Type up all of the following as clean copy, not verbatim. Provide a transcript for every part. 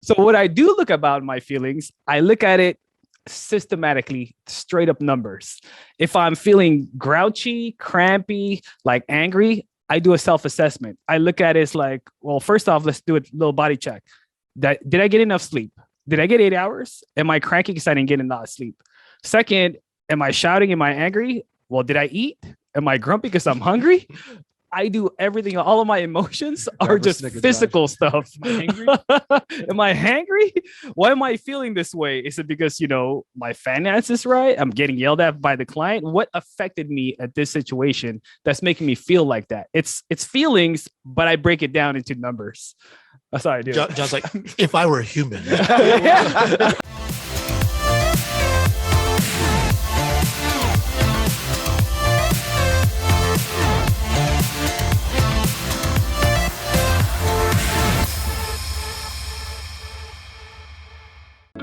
So what I do look about my feelings, I look at it systematically, straight up numbers. If I'm feeling grouchy, crampy, like angry, I do a self-assessment. I look at it as like, well, first off, let's do a little body check. Did I get enough sleep? Did I get 8 hours? Am I cranky because I didn't get enough sleep? Second, am I shouting? Am I angry? Well, did I eat? Am I grumpy because I'm hungry? I do everything. All of my emotions are just physical stuff. Am I hangry? Am I hangry? Why am I feeling this way? Is it because, my finances right? I'm getting yelled at by the client. What affected me at this situation that's making me feel like that? It's feelings, but I break it down into numbers. That's how I do. John's like, if I were a human.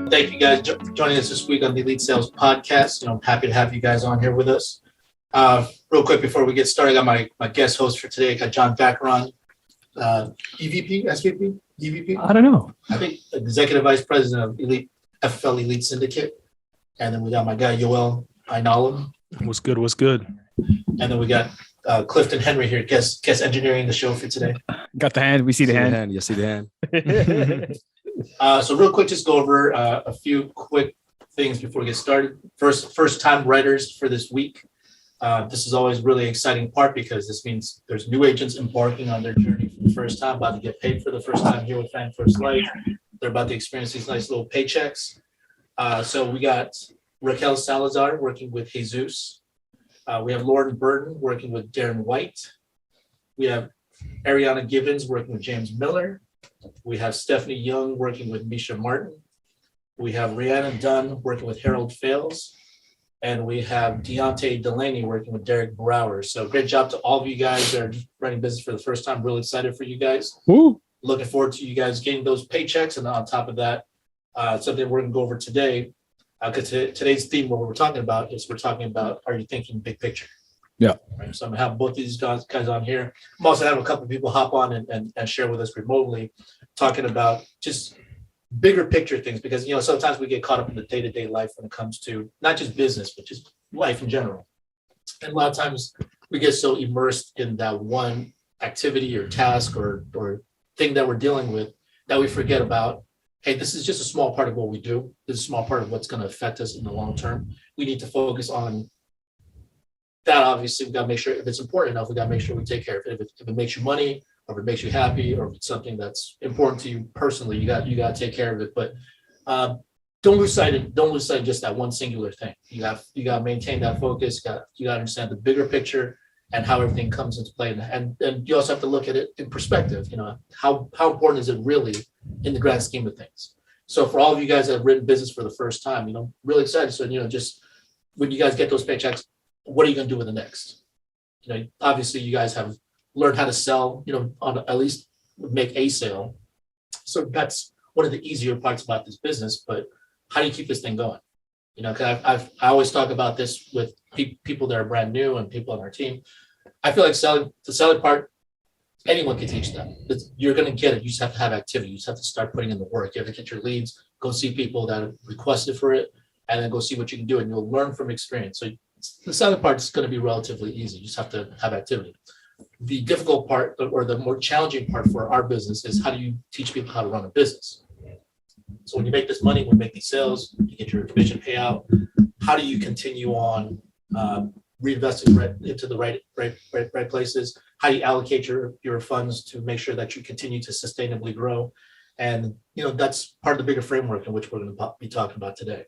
Thank you guys for joining us this week on the Elite Sales Podcast. I'm happy to have you guys on here with us. Real quick before we get started, I got my guest host for today. I got John Bacaron, EVP, SVP, DVP? I don't know. I think Executive Vice President of Elite FFL Elite Syndicate. And then we got my guy Yoel, Aynalem. What's good? And then we got Clifton Henry here, guest engineering the show for today. Got the hand. We see the hand. You see the hand. So real quick, just go over a few quick things before we get started. First time writers for this week. This is always a really exciting part because this means there's new agents embarking on their journey for the first time, about to get paid for the first time here with Fan First Life. They're about to experience these nice little paychecks. So we got Raquel Salazar working with Jesus. We have Lauren Burton working with Darren White. We have Ariana Gibbons working with James Miller. We have Stephanie Young working with Misha Martin. We have Rihanna Dunn working with Harold Fales. And we have Deontay Delaney working with Derek Brower. So great job to all of you guys that are running business for the first time. Really excited for you guys. Woo. Looking forward to you guys getting those paychecks. And on top of that, something we're going to go over today, because today's theme, what we're talking about is are you thinking big picture? Yeah. Right. So I'm going to have both these guys on here. I'm also having a couple of people hop on and share with us remotely, talking about just bigger picture things, because sometimes we get caught up in the day-to-day life when it comes to not just business, but just life in general. And a lot of times we get so immersed in that one activity or task or thing that we're dealing with that we forget about, hey, this is just a small part of what we do. This is a small part of what's going to affect us in the long term. We need to focus on that. Obviously, we got to make sure, if it's important enough, we got to make sure we take care of it. If it makes you money, or if it makes you happy, or if it's something that's important to you personally, you got to take care of it. But don't lose sight of just that one singular thing. You got to maintain that focus. You got to understand the bigger picture and how everything comes into play. And you also have to look at it in perspective. How important is it really in the grand scheme of things? So for all of you guys that have written business for the first time, really excited. So just when you guys get those paychecks, what are you going to do with the next? Obviously you guys have learned how to sell, on at least make a sale. So that's one of the easier parts about this business. But how do you keep this thing going? Because I always talk about this with people that are brand new and people on our team. I feel like the selling part, anyone can teach them. You're going to get it. You just have to have activity. You just have to start putting in the work. You have to get your leads, go see people that have requested for it, and then go see what you can do. And you'll learn from experience. So the selling part is going to be relatively easy. You just have to have activity. The difficult part, or the more challenging part for our business, is how do you teach people how to run a business? So when you make this money, when you make these sales, you get your commission payout. How do you continue on reinvesting into the right places? How do you allocate your funds to make sure that you continue to sustainably grow? And that's part of the bigger framework in which we're going to be talking about today.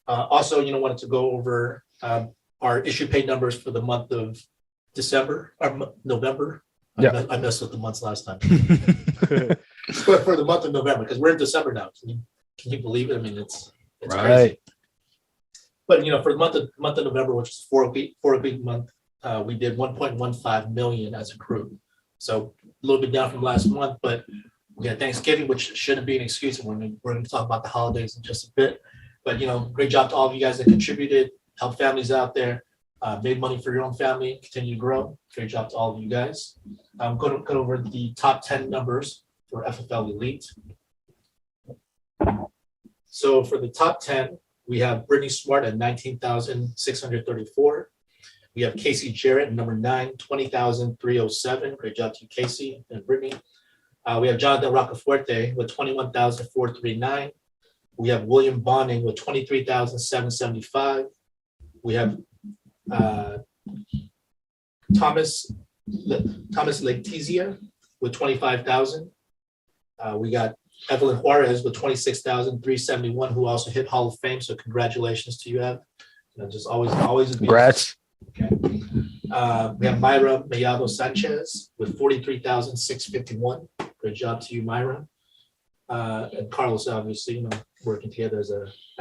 Also, wanted to go over our issue pay numbers for the month of December or November. Yeah. I messed with the months last time. But for the month of November, because we're in December now. Can you believe it? I mean, it's right. Crazy. But for the month of November, which is four week month, we did 1.15 million as a group. So a little bit down from last month, but we had Thanksgiving, which shouldn't be an excuse. And we're going to talk about the holidays in just a bit. But great job to all of you guys that contributed, help families out there. Made money for your own family, continue to grow. Great job to all of you guys. I'm going to go over the top 10 numbers for FFL Elite. So for the top 10, we have Brittany Smart at 19,634. We have Casey Jarrett at number 9, 20,307. Great job to you, Casey and Brittany. We have Jonathan Roccaforte with 21,439. We have William Bonding with 23,775. We have Thomas Letizia with 25,000. We got Evelyn Juarez with 26,371, who also hit Hall of Fame. So congratulations to you, Ev. Just always. Congrats. Okay. We have Myra Mayado Sanchez with 43,651. Great job to you, Myra. And Carlos, obviously, working together as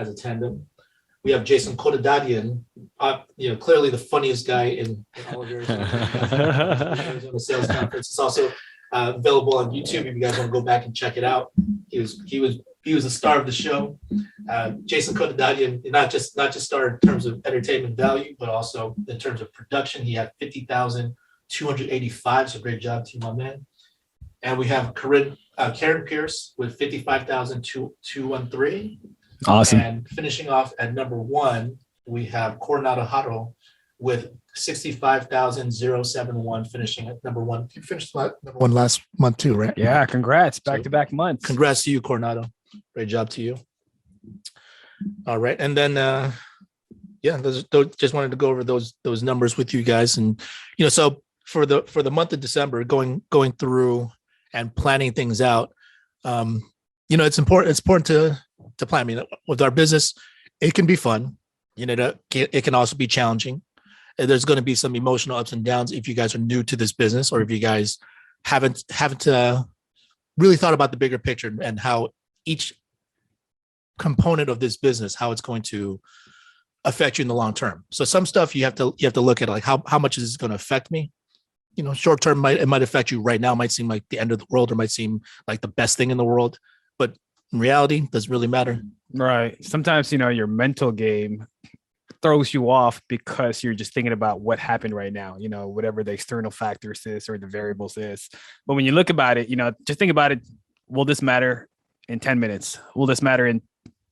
a tandem. We have Jason Kodadadian, clearly the funniest guy in all of Arizona Sales Conference. It's also available on YouTube if you guys want to go back and check it out. He was the star of the show. Jason Kodadadian, not just star in terms of entertainment value, but also in terms of production. He had 50,285. So great job to you, my man. And we have Karen Pierce with 55,213. Awesome. And finishing off at number 1, we have Coronado Haro with 65,071, finishing at number 1. You finished number 1 last month too, right? Yeah, congrats. Back-to-back months. Congrats to you, Coronado. Great job to you. All right. And then just wanted to go over those numbers with you guys. And so for the month of December, going through and planning things out, it's important to plan. I mean, with our business, it can be fun. It can also be challenging. There's going to be some emotional ups and downs if you guys are new to this business, or if you guys haven't really thought about the bigger picture and how each component of this business, how it's going to affect you in the long term. So some stuff you have to look at, like how much is this going to affect me? Short term it might affect you right now. It might seem like the end of the world, or might seem like the best thing in the world, but in reality, it doesn't really matter. Right. Sometimes, your mental game throws you off because you're just thinking about what happened right now, whatever the external factors is or the variables is. But when you look about it, just think about it. Will this matter in 10 minutes? Will this matter in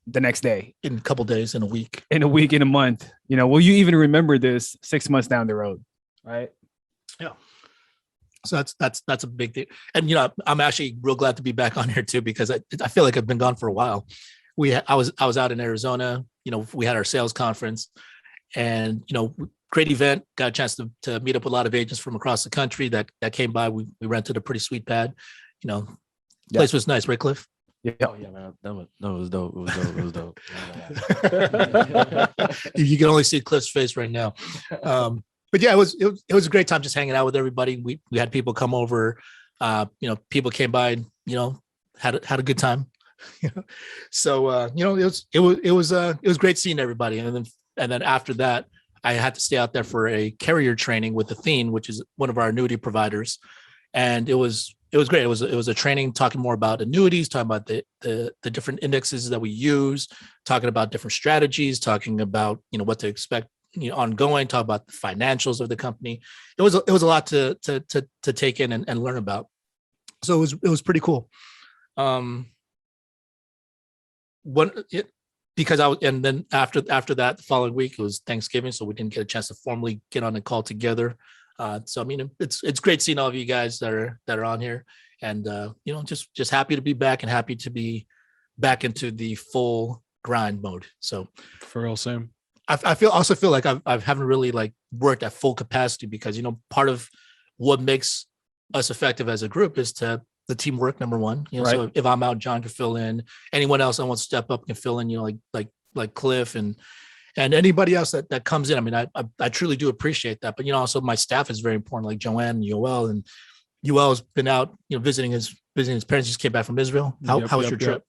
the next day? In a couple of days, in a week, in a month? Will you even remember this 6 months down the road? Right. Yeah. So that's a big thing. And, I'm actually real glad to be back on here too, because I feel like I've been gone for a while. I was out in Arizona, we had our sales conference, and, great event. Got a chance to meet up with a lot of agents from across the country that came by. We rented a pretty sweet pad, place was nice, right, Cliff? Yeah, man. That was dope. It was dope. You can only see Cliff's face right now. But yeah, it was a great time just hanging out with everybody. We had people come over, people came by and, had a good time. So it was great seeing everybody. And then after that, I had to stay out there for a carrier training with Athene, which is one of our annuity providers. And it was great. It was a training talking more about annuities, talking about the different indexes that we use, talking about different strategies, talking about, what to expect, ongoing, talk about the financials of the company. It was a lot to take in and learn about. So it was pretty cool. Because and then after that, the following week, it was Thanksgiving, so we didn't get a chance to formally get on a call together. So I mean, it's great seeing all of you guys that are on here, and just happy to be back and happy to be back into the full grind mode. So for real, same. I also feel like I haven't really like worked at full capacity, because part of what makes us effective as a group is the teamwork, number one. Right. So if I'm out, John can fill in. Anyone else that wants to step up can fill in. Like Cliff and anybody else that comes in. I mean, I truly do appreciate that. But also my staff is very important, like Joanne, Yoel, and Yoel's been out, visiting his parents. Just came back from Israel. How was your trip?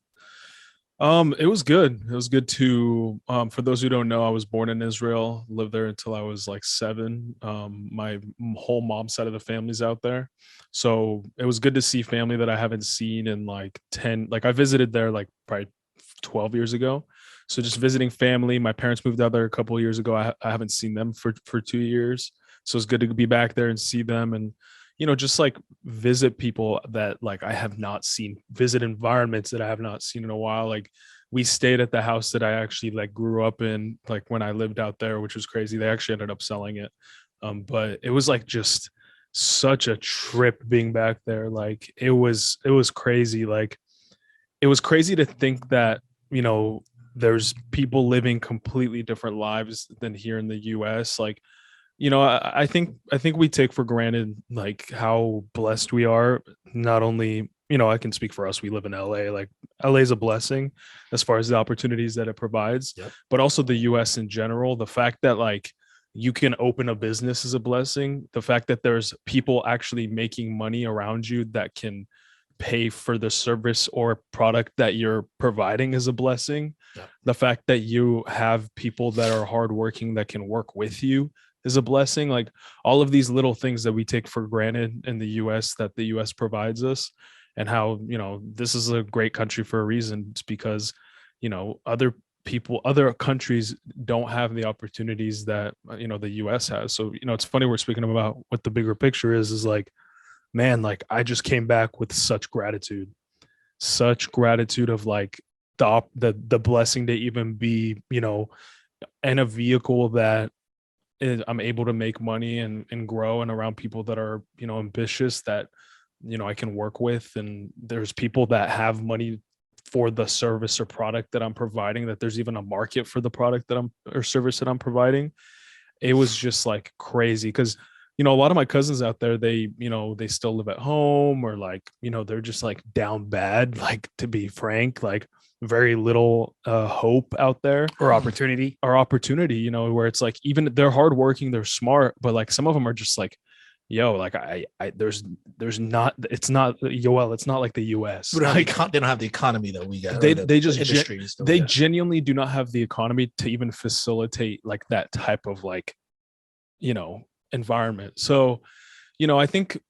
It was good. It was good to, for those who don't know, I was born in Israel, lived there until I was like 7. My whole mom's side of the family's out there. So it was good to see family that I haven't seen in like 10, like I visited there like probably 12 years ago. So just visiting family. My parents moved out there a couple of years ago. I haven't seen them for 2 years. So it's good to be back there and see them, and just like visit people that like I have not seen, visit environments that I have not seen in a while. Like we stayed at the house that I actually like grew up in, like when I lived out there, which was crazy. They actually ended up selling it. But it was like just such a trip being back there. Like it was crazy. Like it was crazy to think that, you know, there's people living completely different lives than here in the US. Like, you know, I think we take for granted like how blessed we are. Not only, you know, I can speak for us, we live in LA. Like LA is a blessing as far as the opportunities that it provides, Yep. but also the US in general. The fact that like you can open a business is a blessing. The fact that there's people actually making money around you that can pay for the service or product that you're providing is a blessing. Yep. The fact that you have people that are hardworking that can work with you is a blessing. Like all of these little things that we take for granted in the US that the US provides us, and how, you know, this is a great country for a reason. It's because, you know, other people, other countries don't have the opportunities that, you know, the US has. So, you know, it's funny we're speaking about what the bigger picture is like, man, like I just came back with such gratitude of like the blessing to even be, you know, in a vehicle that I'm able to make money and grow, and around people that are, you know, ambitious, that, you know, I can work with. And there's people that have money for the service or product that I'm providing, that there's even a market for the product that I'm, or service that I'm providing. It was just like crazy. Cause, you know, a lot of my cousins out there, they, you know, they still live at home, or like, you know, they're just like down bad, like, to be frank, like very little hope out there Or opportunity. you know, where it's like, even they're hardworking, they're smart, but like some of them are just like, yo, like I there's not, it's not Yoel, it's not like the US. We don't have Like they don't have the economy that we got. they or the they just industries that we they got. genuinely do not have the economy to even facilitate like that type of like, you know, environment. So, you know, I think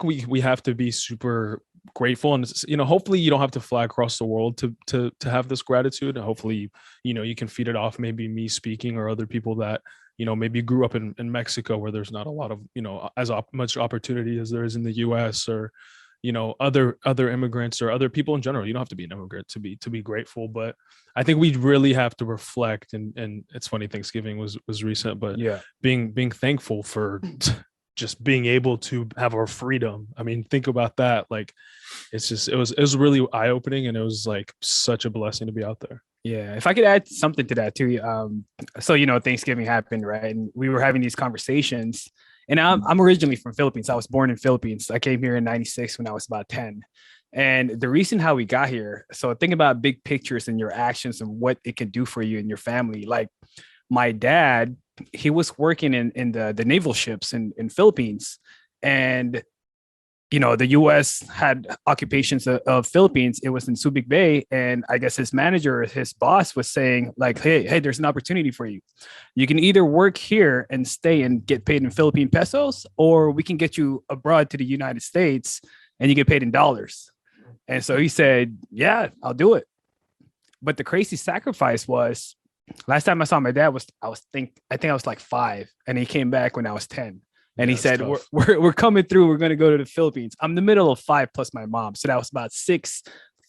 we have to be super grateful, and, you know, hopefully you don't have to fly across the world to have this gratitude. And hopefully, you know, you can feed it off maybe me speaking, or other people that, you know, maybe grew up in Mexico, where there's not a lot of, you know, much opportunity as there is in the US, or, you know, other immigrants, or other people in general. You don't have to be an immigrant to be grateful. But I think we really have to reflect. And it's funny, Thanksgiving was recent, but Yeah. being thankful for just being able to have our freedom. I mean, think about that. Like, it's just, it was really eye-opening, and it was like such a blessing to be out there. Yeah, if I could add something to that too. So you know, Thanksgiving happened, right? And we were having these conversations. And I'm originally from Philippines. I was born in Philippines. I came here in '96 when I was about 10. And the reason how we got here, so think about big pictures and your actions and what it can do for you and your family. Like my dad, he was working in the naval ships in Philippines. And you know, the U.S. had occupations of Philippines. It was in Subic Bay, and I guess his manager, his boss, was saying like, "Hey, there's an opportunity for you. You can either work here and stay and get paid in Philippine pesos, or we can get you abroad to the United States and you get paid in dollars." And so he said, "Yeah, I'll do it." But the crazy sacrifice was, last time I saw my dad I think I was like 5, and he came back when I was 10. And he said, we're coming through. We're going to go to the Philippines. I'm in the middle of 5 plus my mom. So that was about 6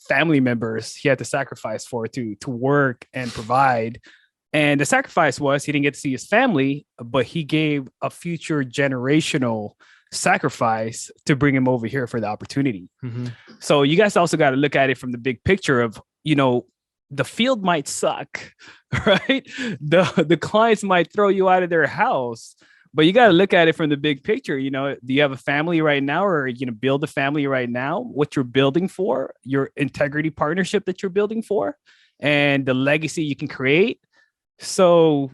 family members he had to sacrifice for to work and provide. And the sacrifice was he didn't get to see his family, but he gave a future generational sacrifice to bring him over here for the opportunity. Mm-hmm. So you guys also got to look at it from the big picture of, you know, the field might suck, right? The clients might throw you out of their house. But you got to look at it from the big picture. You know, do you have a family right now, or are you going to build a family right now? What you're building for, your integrity partnership that you're building for, and the legacy you can create. So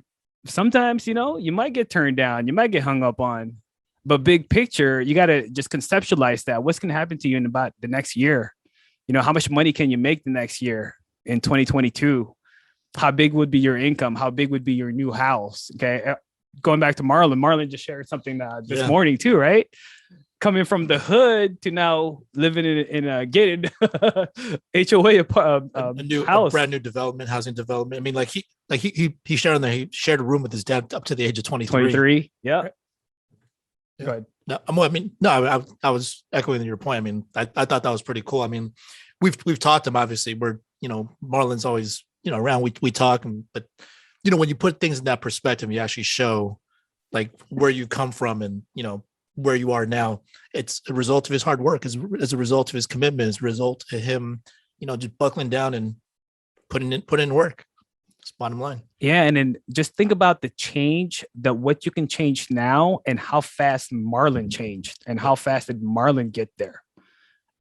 sometimes, you know, you might get turned down, you might get hung up on, but big picture, you got to just conceptualize that. What's going to happen to you in about the next year? You know, how much money can you make the next year in 2022? How big would be your income? How big would be your new house? Okay. Going back to Marlon just shared something this morning too, right? Coming from the hood to now living in a gated HOA house, a brand new development, housing development. I mean, he shared a room with his dad up to the age of 23. 23, yeah. Right. Go ahead. I was echoing your point. I mean, I thought that was pretty cool. I mean, we've talked to him. Obviously, we're Marlon's always, around, we talk, but when you put things in that perspective, you actually show like where you come from and, where you are now. It's a result of his hard work, as a result of his commitment, as a result of him, just buckling down and putting in work. It's bottom line. Yeah. And then just think about the change, that what you can change now and how fast Marlon changed and how fast did Marlon get there.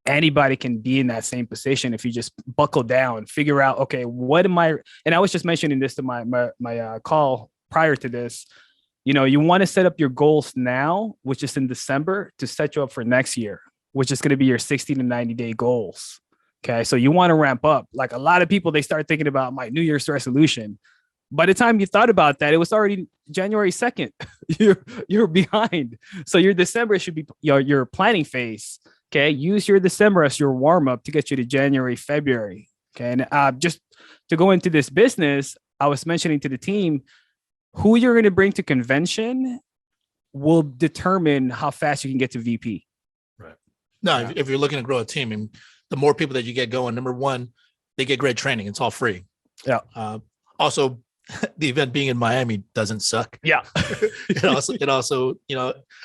Anybody can be in that same position if you just buckle down, figure out, okay, what am I? And I was just mentioning this to my call prior to this. You want to set up your goals now, which is in December, to set you up for next year, which is going to be your 60 to 90-day goals. Okay. So you want to ramp up. Like a lot of people, they start thinking about my New Year's resolution. By the time you thought about that, it was already January 2nd. You're behind. So your December should be your planning phase. Okay. Use your December as your warm up to get you to January, February. Okay. And just to go into this business, I was mentioning to the team, who you're going to bring to convention will determine how fast you can get to VP. Right. No, if you're looking to grow a team, and the more people that you get going, number one, they get great training. It's all free. Yeah. Also, the event being in Miami doesn't suck. Yeah. It also,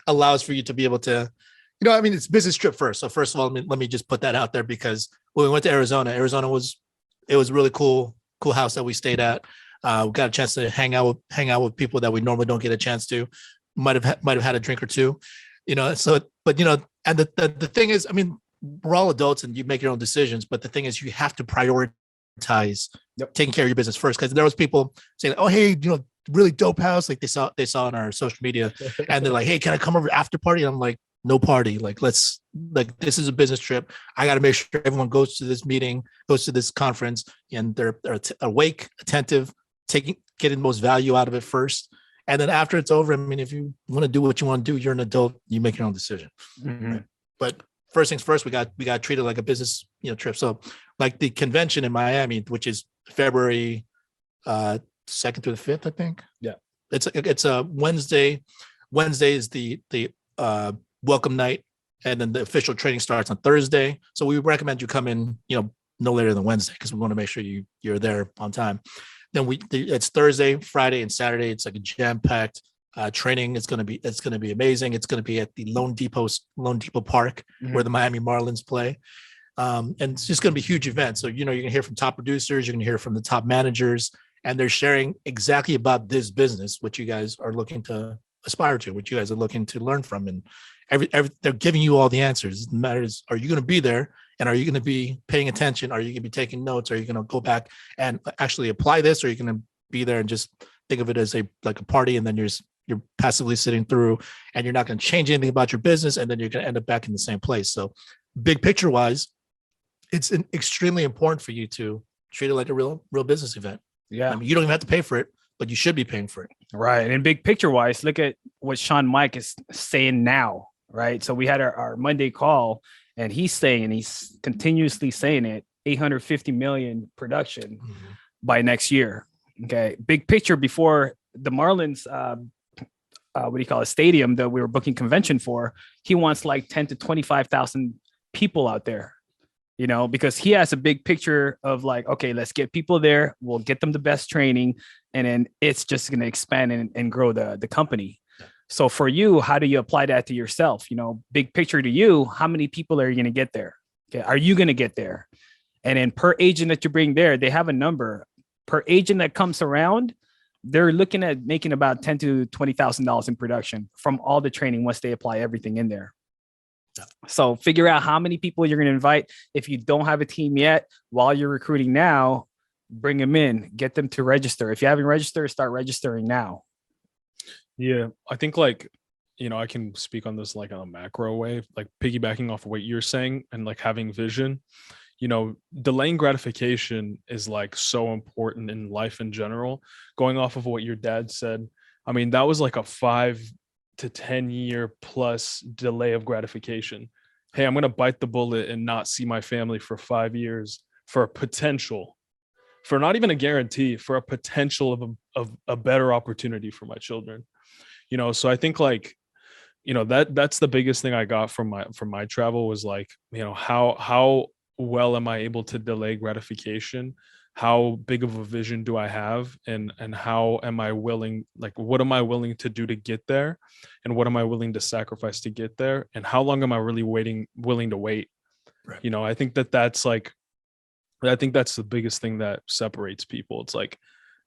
allows for you to be able to, it's business trip first. So first of all, let me just put that out there, because when we went to Arizona was really cool house that we stayed at. We got a chance to hang out with people that we normally don't get a chance to. Might have had a drink or two, So, but and the thing is, we're all adults and you make your own decisions. But the thing is, you have to prioritize taking care of your business first, because there was people saying, "Oh, hey, really dope house." Like they saw on our social media, and they're like, "Hey, can I come over after party?" And I'm like, "No party. this is a business trip. I got to make sure everyone goes to this meeting, goes to this conference, and they're awake, attentive, getting the most value out of it first. And then after it's over, if you want to do what you want to do, you're an adult, you make your own decision." Mm-hmm. Right? But first things first, we got treated like a business, trip. So like the convention in Miami, which is February 2nd through the 5th, I think. Yeah. It's a Wednesday. Wednesday is the welcome night. And then the official training starts on Thursday. So we recommend you come in, no later than Wednesday, because we want to make sure you're there on time. Then it's Thursday, Friday, and Saturday. It's like a jam-packed training. It's gonna be amazing. It's gonna be at the Lone Depot Park, mm-hmm. where the Miami Marlins play, and it's just gonna be a huge event. So you're gonna hear from top producers, you're gonna hear from the top managers, and they're sharing exactly about this business, what you guys are looking to aspire to, what you guys are looking to learn from, and they're giving you all the answers. The matter is, are you going to be there? And are you going to be paying attention? Are you going to be taking notes? Are you going to go back and actually apply this? Or are you going to be there and just think of it as a party, and then you're passively sitting through, and you're not going to change anything about your business, and then you're going to end up back in the same place. So big picture wise, it's extremely important for you to treat it like a real business event. Yeah. You don't even have to pay for it, but you should be paying for it. Right. And in big picture wise, look at what Sean Mike is saying now. Right. So we had our Monday call, and he's continuously saying it, 850 million production mm-hmm. by next year. Okay. Big picture, before the Marlins, stadium that we were booking convention for, he wants like 10 to 25,000 people out there, because he has a big picture of like, okay, let's get people there. We'll get them the best training, and then it's just going to expand and grow the company. So for you, how do you apply that to yourself? Big picture to you, how many people are you going to get there? Okay. Are you going to get there? And then per agent that you bring there, they have a number per agent that comes around. They're looking at making about $10,000 to $20,000 in production from all the training once they apply everything in there. So figure out how many people you're going to invite. If you don't have a team yet, while you're recruiting now, bring them in, get them to register. If you haven't registered, start registering now. Yeah, I think I can speak on this like on a macro way, like piggybacking off of what you're saying and like having vision. Delaying gratification is like so important in life in general. Going off of what your dad said, that was like a 5 to 10 year plus delay of gratification. Hey, I'm going to bite the bullet and not see my family for 5 years for a potential, for not even a guarantee, for a potential of a better opportunity for my children. So I think that's the biggest thing I got from my travel was like, how well am I able to delay gratification? How big of a vision do I have? And how am I willing, like, what am I willing to do to get there? And what am I willing to sacrifice to get there? And how long am I really willing to wait? Right. You know, I think that's the biggest thing that separates people. It's like,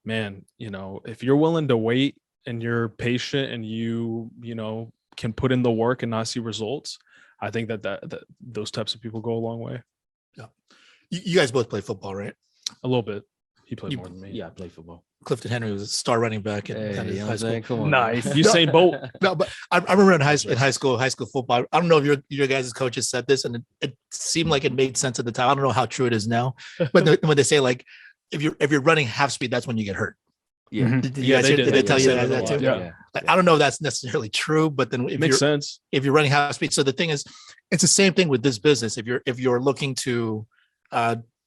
man, you know, if you're willing to wait and you're patient and you know, can put in the work and not see results, I think that those types of people go a long way. Yeah. You guys both play football, right? A little bit. He played more than me. Yeah, I play football. Clifton Henry was a star running back in Hey, you know what high I'm school. saying? Come on. Nice. Usain Bolt. No, but I remember in high school football. I don't know if your guys' coaches said this, and it seemed like it made sense at the time. I don't know how true it is now, but when they say like, if you're running half speed, that's when you get hurt. Yeah. Mhm. Did you guys they did did. they tell you They that, said it a too? lot. Yeah. Like, I don't know if that's necessarily true, but then if Makes sense. you're running half speed, so the thing is, it's the same thing with this business. If you're looking to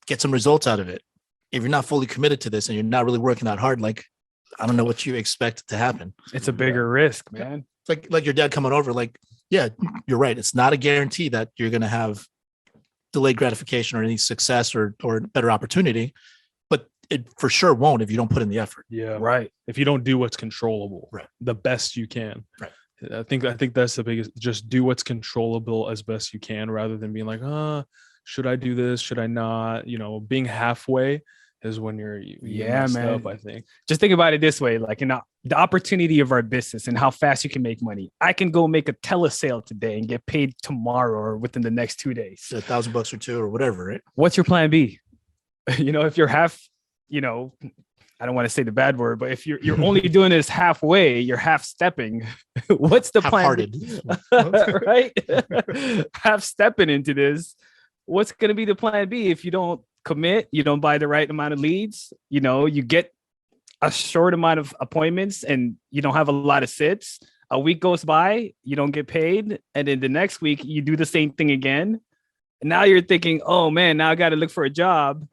get some results out of it, if you're not fully committed to this and you're not really working that hard, like, I don't know what you expect to happen. It's a bigger risk, man. It's like your dad coming over, like, yeah, you're right. It's not a guarantee that you're going to have delayed gratification or any success or better opportunity, but it for sure won't if you don't put in the effort. Yeah. Right. If you don't do what's controllable, Right. the best you can. Right. I think that's the biggest. Just do what's controllable as best you can, rather than being like, should I do this? Should I not? You know, being halfway is when you Yeah, messed man. up, I think. Just think about it this way, like the opportunity of our business and how fast you can make money. I can go make a telesale today and get paid tomorrow or within the next 2 days. $1,000 or two or whatever, right? What's your plan B? You know, if you're half, you know, I don't want to say the bad word, but if you're only doing this halfway, you're half stepping. What's the plan B? Half-hearted. Right? Half stepping into this. What's going to be the plan B if you don't commit, you don't buy the right amount of leads, you know, you get a short amount of appointments and you don't have a lot of sits. A week goes by, you don't get paid. And then the next week you do the same thing again. And now you're thinking, oh man, now I got to look for a job.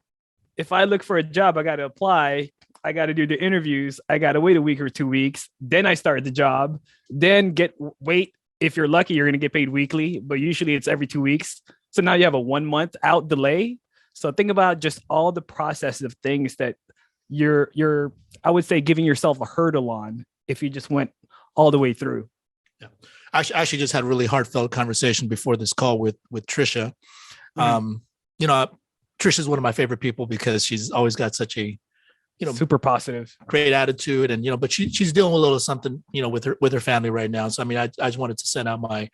If I look for a job, I got to apply. I got to do the interviews. I got to wait a week or 2 weeks. Then I start the job, then wait. If you're lucky, you're going to get paid weekly, but usually it's every 2 weeks. So now you have a 1 month out delay. So think about just all the processes of things that you're I would say giving yourself a hurdle on if you just went all the way through. Yeah. I actually just had a really heartfelt conversation before this call with Trisha. Mhm. You know, Trisha's one of my favorite people because she's always got such a, you know, Super positive. great attitude, and, you know, but she's dealing with a little something, you know, with her family right now. So, I mean, I just wanted to send out my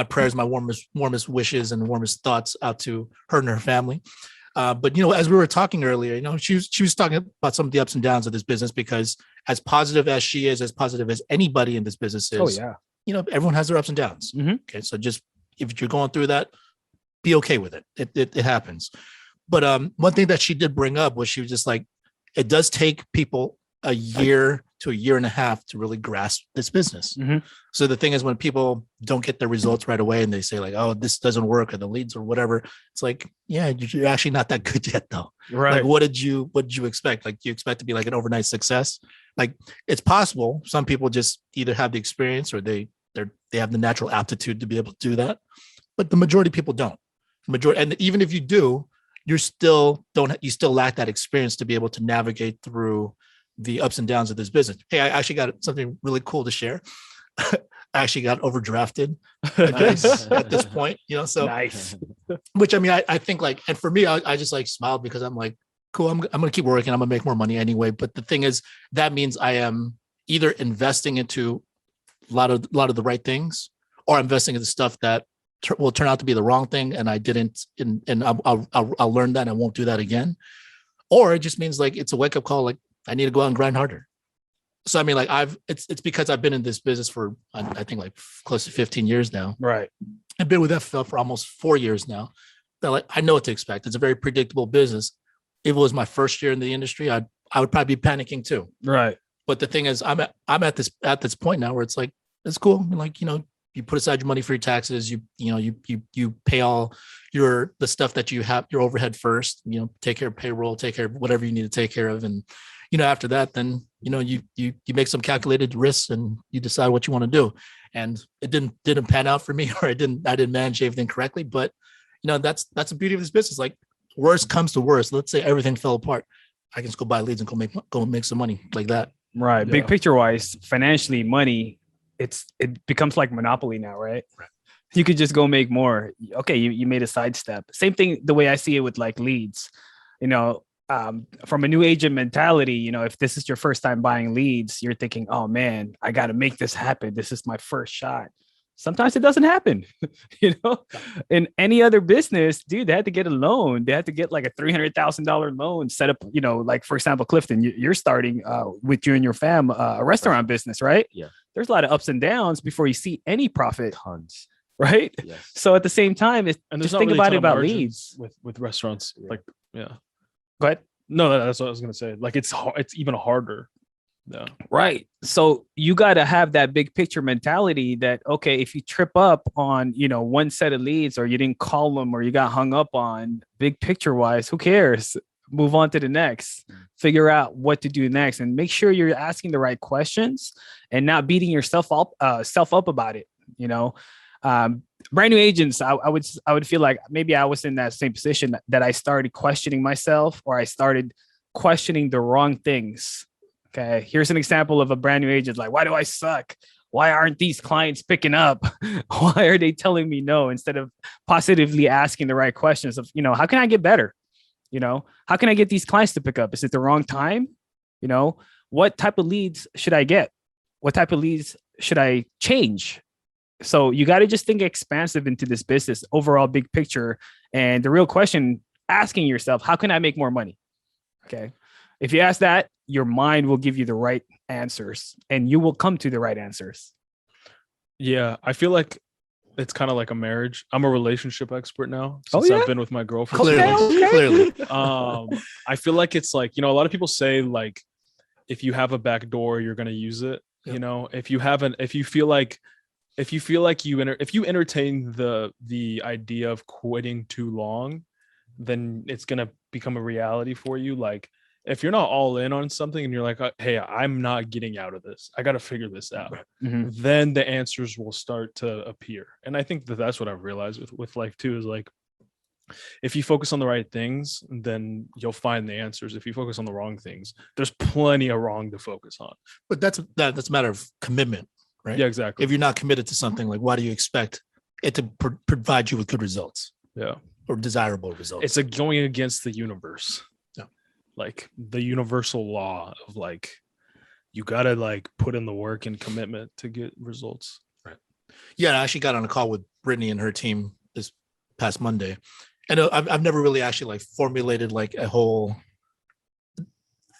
prayers, my warmest wishes and warmest thoughts out to her and her family. But, you know, as we were talking earlier, you know, she was talking about some of the ups and downs of this business, because as positive as she is, as positive as anybody in this business is, Oh yeah. you know, everyone has their ups and downs. Mhm. Okay. So just, if you're going through that, be okay with it. It happens. But one thing that she did bring up was, she was just like, it does take people a year to a year and a half to really grasp this business. Mhm. So the thing is, when people don't get their results right away and they say like, oh, this doesn't work, or the leads or whatever, it's like, yeah, you're actually not that good yet though. Right. Like, what did you expect? Like, do you expect to be like an overnight success? Like, it's possible. Some people just either have the experience or they have the natural aptitude to be able to do that. But the majority of people don't. And even if you do, you still lack that experience to be able to navigate through the ups and downs of this business. Hey, I actually got something really cool to share. I actually got overdrafted at this point, you know, so Nice. which, I mean, I think like, and for me, I just like smiled because I'm like, cool, I'm going to keep working. I'm going to make more money anyway. But the thing is, that means I am either investing into a lot of the right things, or investing into stuff that will turn out to be the wrong thing. And I didn't, and I'll learn that and I won't do that again. Or it just means like, it's a wake up call. Like, I need to go out and grind harder. So, I mean, like it's because I've been in this business for, I think like close to 15 years now. Right. I've been with FFL for almost 4 years now. That, like, I know what to expect. It's a very predictable business. If it was my first year in the industry, I would probably be panicking too. Right. But the thing is, I'm at this point now where it's like, it's cool. Like, you know, you put aside your money for your taxes. You pay all the stuff that you have, your overhead first. You know, take care of payroll, take care of whatever you need to take care of, and, you know, after that, then, you know, you make some calculated risks and you decide what you want to do. And it didn't pan out for me, or I didn't manage everything correctly. But, you know, that's the beauty of this business. Like, Worst comes to worst, let's say everything fell apart. I can just go buy leads and go make some money like that. Right. Yeah. Big picture wise, financially, money, it becomes like monopoly now, right? You could just go make more. Okay, you made a sidestep. Same thing the way I see it with like leads. You know, from a new agent mentality, you know, if this is your first time buying leads, you're thinking, oh man, I got to make this happen. This is my first shot. Sometimes it doesn't happen. You know, in any other business, dude, they had to get a loan. They had to get like a $300,000 loan set up. You know, like for example, Clifton, you're starting with you and your fam a restaurant business, right? Yeah. There's a lot of ups and downs before you see any profit. Tons. Right. Yes. So at the same time, And just there's not think really about a it ton of about margins leads. with restaurants. Yeah. Like, yeah. Go ahead. No, that's what I was gonna say. Like, it's even harder. Yeah. Right. So you got to have that big picture mentality that, okay, if you trip up on, you know, one set of leads or you didn't call them or you got hung up on, big picture wise, who cares? Move on to the next, figure out what to do next, and make sure you're asking the right questions and not beating yourself up about it. You know, brand new agents, I would feel like maybe I was in that same position that I started questioning myself, or I started questioning the wrong things. Okay, here's an example of a brand new agent. Like, why do I suck? Why aren't these clients picking up? Why are they telling me no, instead of positively asking the right questions of, you know, how can I get better? You know, how can I get these clients to pick up? Is it the wrong time? You know, what type of leads should I get? What type of leads should I change? So you got to just think expansive into this business, overall big picture. And the real question, asking yourself, how can I make more money? Okay. If you ask that, your mind will give you the right answers and you will come to the right answers. Yeah. I feel like it's kind of like a marriage. I'm a relationship expert now Oh, since yeah? I've been with my girl for Clearly, 2 months. Okay. clearly. I feel like it's like, you know, a lot of people say like, if you have a back door, you're going to use it. Yep. You know, if you feel like you entertain the idea of quitting too long, then it's going to become a reality for you. Like, if you're not all in on something and you're like, hey, I'm not getting out of this, I got to figure this out, Mhm. then the answers will start to appear. And I think that's what I've realized with life too, is like, if you focus on the right things, then you'll find the answers. If you focus on the wrong things, there's plenty of wrong to focus on. But that's a matter of commitment, right? Yeah, exactly. If you're not committed to something, like, why do you expect it to provide you with good results? Yeah. Or desirable results? It's like going against the universe. Yeah. Like the universal law of like, you got to like put in the work and commitment to get results. Right. Yeah. I actually got on a call with Brittany and her team this past Monday. And I've never really actually like formulated like a whole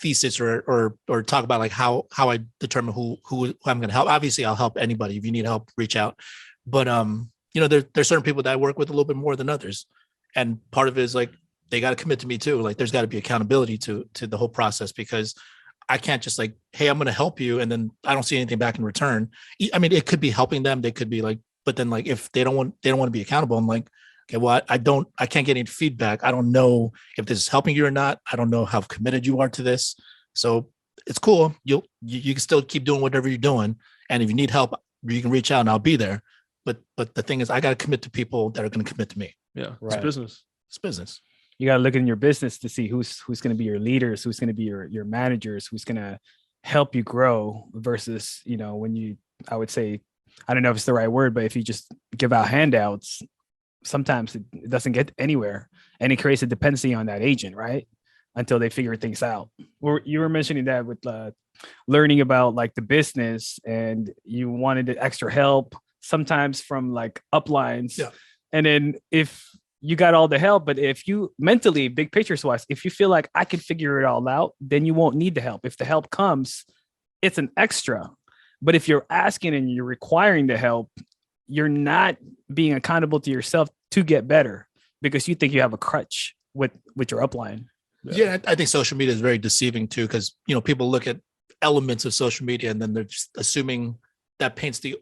thesis or talk about like how I determine who I'm going to help. Obviously I'll help anybody. If you need help, reach out. But, you know, there's certain people that I work with a little bit more than others. And part of it is like, they got to commit to me too. Like, there's got to be accountability to the whole process, because I can't just like, hey, I'm going to help you, and then I don't see anything back in return. I mean, it could be helping them. They could be like, but then like, if they don't want to be accountable, I'm like, okay, well, I can't get any feedback. I don't know if this is helping you or not. I don't know how committed you are to this. So it's cool. You can still keep doing whatever you're doing. And if you need help, you can reach out and I'll be there. But the thing is, I got to commit to people that are going to commit to me. Yeah. Right. It's business. It's business. You got to look in your business to see who's going to be your leaders, who's going to be your managers, who's going to help you grow, versus, you know, when you, I would say, I don't know if it's the right word, but if you just give out handouts, sometimes it doesn't get anywhere, and it creates a dependency on that agent, right? Until they figure things out. Or you were mentioning that with learning about like the business, and you wanted extra help sometimes from like uplines. Yeah. And then if you got all the help, but if you mentally, big picture wise, if you feel like I can figure it all out, then you won't need the help. If the help comes, it's an extra. But if you're asking and you're requiring the help, you're not being accountable to yourself to get better, because you think you have a crutch with your upline. Yeah, I think social media is very deceiving too, because, you know, people look at elements of social media and then they're just assuming that paints the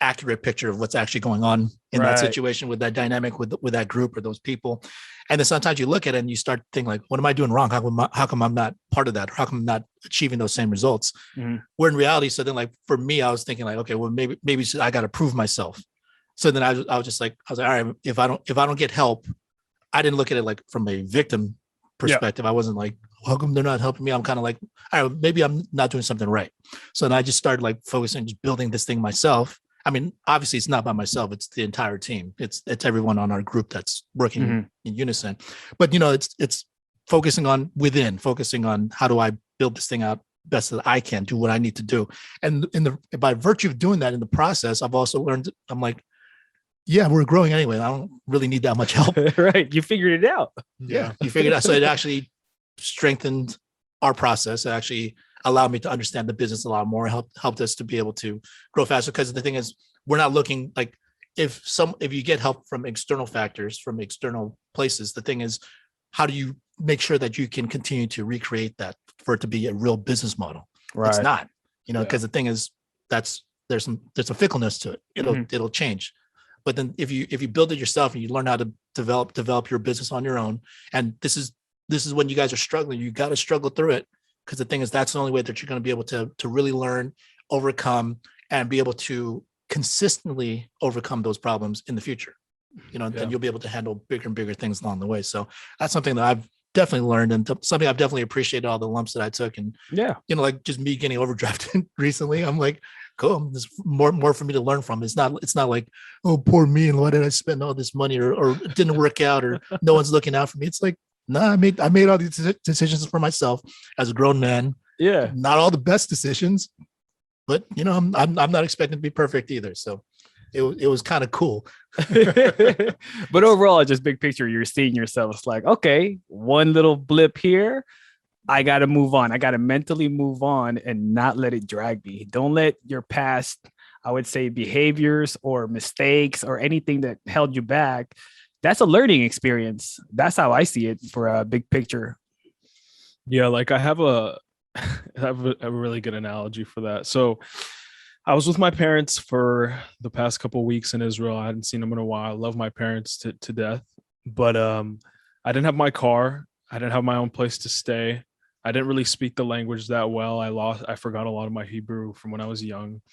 accurate picture of what's actually going on in that situation, with that dynamic, with that group or those people. And then sometimes you look at it and you start thinking like, what am I doing wrong? How come I'm not part of that? How come I'm not achieving those same results? Mm-hmm. Where in reality, so then like for me, I was thinking like, okay, well, maybe I got to prove myself. So then I was like, all right, if I don't get help, I didn't look at it like from a victim perspective. I wasn't like, how come they're not helping me? I'm kind of like, all right, maybe I'm not doing something right. So then I just started like focusing, just building this thing myself. I mean, obviously it's not by myself, it's the entire team. It's everyone on our group that's working in unison. But it's focusing on within, focusing on how do I build this thing out best that I can, do what I need to do. And by virtue of doing that in the process, I've also learned, I'm like, yeah, we're growing anyway. I don't really need that much help. Right. You figured it out. Yeah. You figured out. So it actually strengthened our process. It actually allowed me to understand the business a lot more, helped us to be able to grow faster. Because the thing is, we're not looking like if you get help from external factors, from external places, the thing is, how do you make sure that you can continue to recreate that for it to be a real business model? Right. It's not, because the thing is, there's a fickleness to it. It'll change. But then if you build it yourself and you learn how to develop your business on your own, and this is when you guys are struggling, you got to struggle through it, because the thing is, that's the only way that you're going to be able to really learn, overcome, and be able to consistently overcome those problems in the future. Then you'll be able to handle bigger and bigger things along the way. So that's something that I've definitely learned, and something I've definitely appreciated, all the lumps that I took. And like just me getting overdrafted recently, I'm like, cool, there's more for me to learn from. It's not like, oh, poor me, and why did I spend all this money, or it didn't work out, or no one's looking out for me. It's like, nah, I made all these decisions for myself as a grown man. Yeah. Not all the best decisions, but I'm not expecting to be perfect either. So it was kind of cool. But overall, just big picture, you're seeing yourself. It's like, okay, one little blip here, I got to move on. I got to mentally move on and not let it drag me. Don't let your past, I would say, behaviors or mistakes or anything that held you back. That's a learning experience. That's how I see it for a big picture. Yeah, like I have a really good analogy for that. So I was with my parents for the past couple of weeks in Israel. I hadn't seen them in a while. I love my parents to death, but I didn't have my car. I didn't have my own place to stay. I didn't really speak the language that well. I forgot a lot of my Hebrew from when I was young.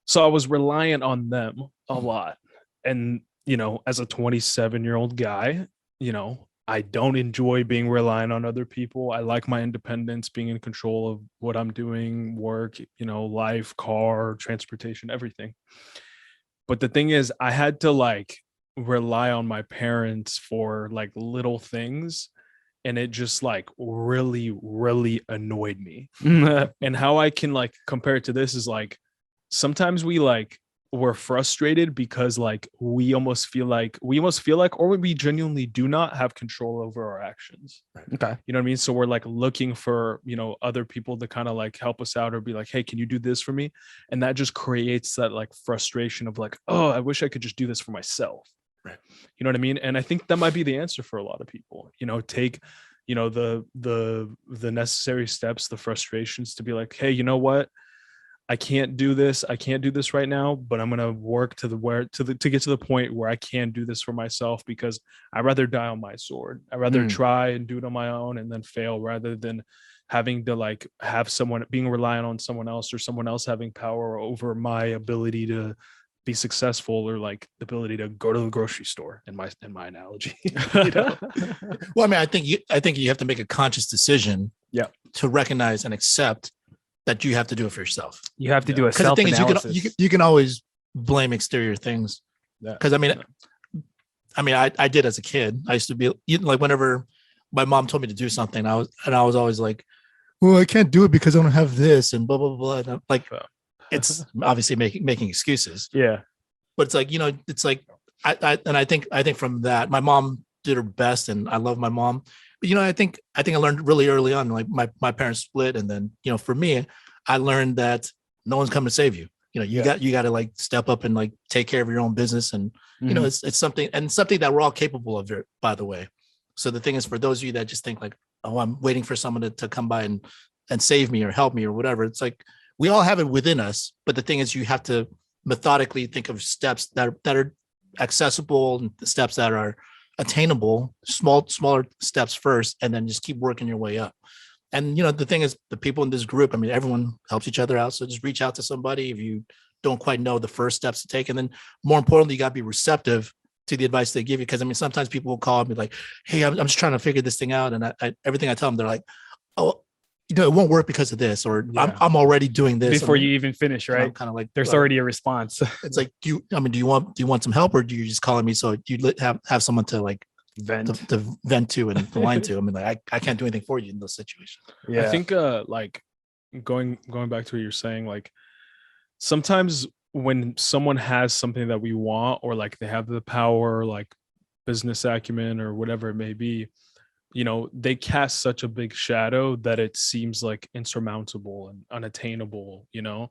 So I was reliant on them a lot. And, as a 27-year-old guy, I don't enjoy being reliant on other people. I like my independence, being in control of what I'm doing, work, life, car, transportation, everything. But the thing is, I had to rely on my parents for little things. And it just really, really annoyed me. And how I can compare it to this is sometimes we're frustrated because we almost feel like or we genuinely do not have control over our actions. Okay. You know what I mean? So we're looking for other people to kind of help us out, or be like, hey, can you do this for me? And that just creates that frustration of oh, I wish I could just do this for myself. Right. You know what I mean? And I think that might be the answer for a lot of people. Take the necessary steps, the frustrations, to be like, hey, you know what? I can't do this right now, but I'm gonna work to get to the point where I can do this for myself, because I'd rather die on my sword. I'd rather try and do it on my own and then fail, rather than having to have someone being reliant on someone else, or someone else having power over my ability to be successful, or the ability to go to the grocery store, in my analogy. Well, I mean, I think you have to make a conscious decision to recognize and accept that you have to do it for yourself. You have to do a self-analysis. You can always blame exterior things. Because I did as a kid. I used to be whenever my mom told me to do something, I was always like, well, I can't do it because I don't have this, and blah blah blah. And it's obviously making excuses. Yeah. But it's I think from that, my mom did her best, and I love my mom. But I think I learned really early on, my parents split, and then for me, I learned that no one's coming to save you. You got to step up and take care of your own business, and it's something that we're all capable of, by the way. So the thing is, for those of you that just think oh, I'm waiting for someone to come by and save me or help me or whatever, it's we all have it within us. But the thing is, you have to methodically think of steps that are accessible, and the steps that are attainable, smaller steps first, and then just keep working your way up. And the thing is, the people in this group, I mean, everyone helps each other out. So just reach out to somebody if you don't quite know the first steps to take. And then more importantly, you got to be receptive to the advice they give you? Because I mean, sometimes people will call and be like, "Hey, I'm just trying to figure this thing out," and everything I tell them, they're like, "Oh, you know, it won't work because of this," or Yeah. I'm already doing this before you even finish, And I'm right? kind of like, There's already a response. it's like, do you want some help, or do you just calling me so you have someone to like Vent. to vent to and to line to? I mean, like I can't do anything for you in those situations. Yeah. I think like going back to what you're saying, like sometimes when someone has something that we want, or like they have the power, like business acumen or whatever it may be, you know, they cast such a big shadow that it seems like insurmountable and unattainable, you know.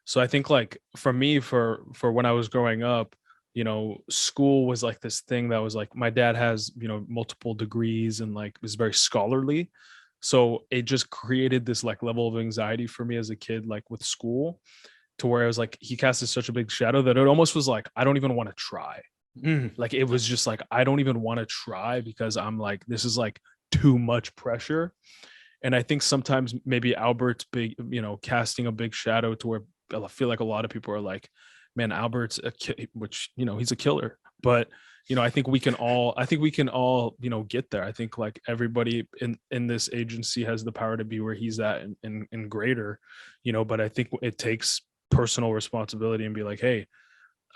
So I think like for me, for when I was growing up, you know, school was like this thing that was like, my dad has, you know, multiple degrees and like was very scholarly. So it just created this like level of anxiety for me as a kid, like with school, to where I was like, he casted such a big shadow that it almost was like, I don't even want to try. Like it was just like, I don't even want to try, because I'm like, this is like too much pressure. And I think sometimes maybe Albert's big, you know, casting a big shadow to where I feel like a lot of people are like, man, Albert's which, you know, he's a killer. But, you know, I think we can all, you know, get there. I think like everybody in this agency has the power to be where he's at and greater, you know, but I think it takes personal responsibility and be like, hey,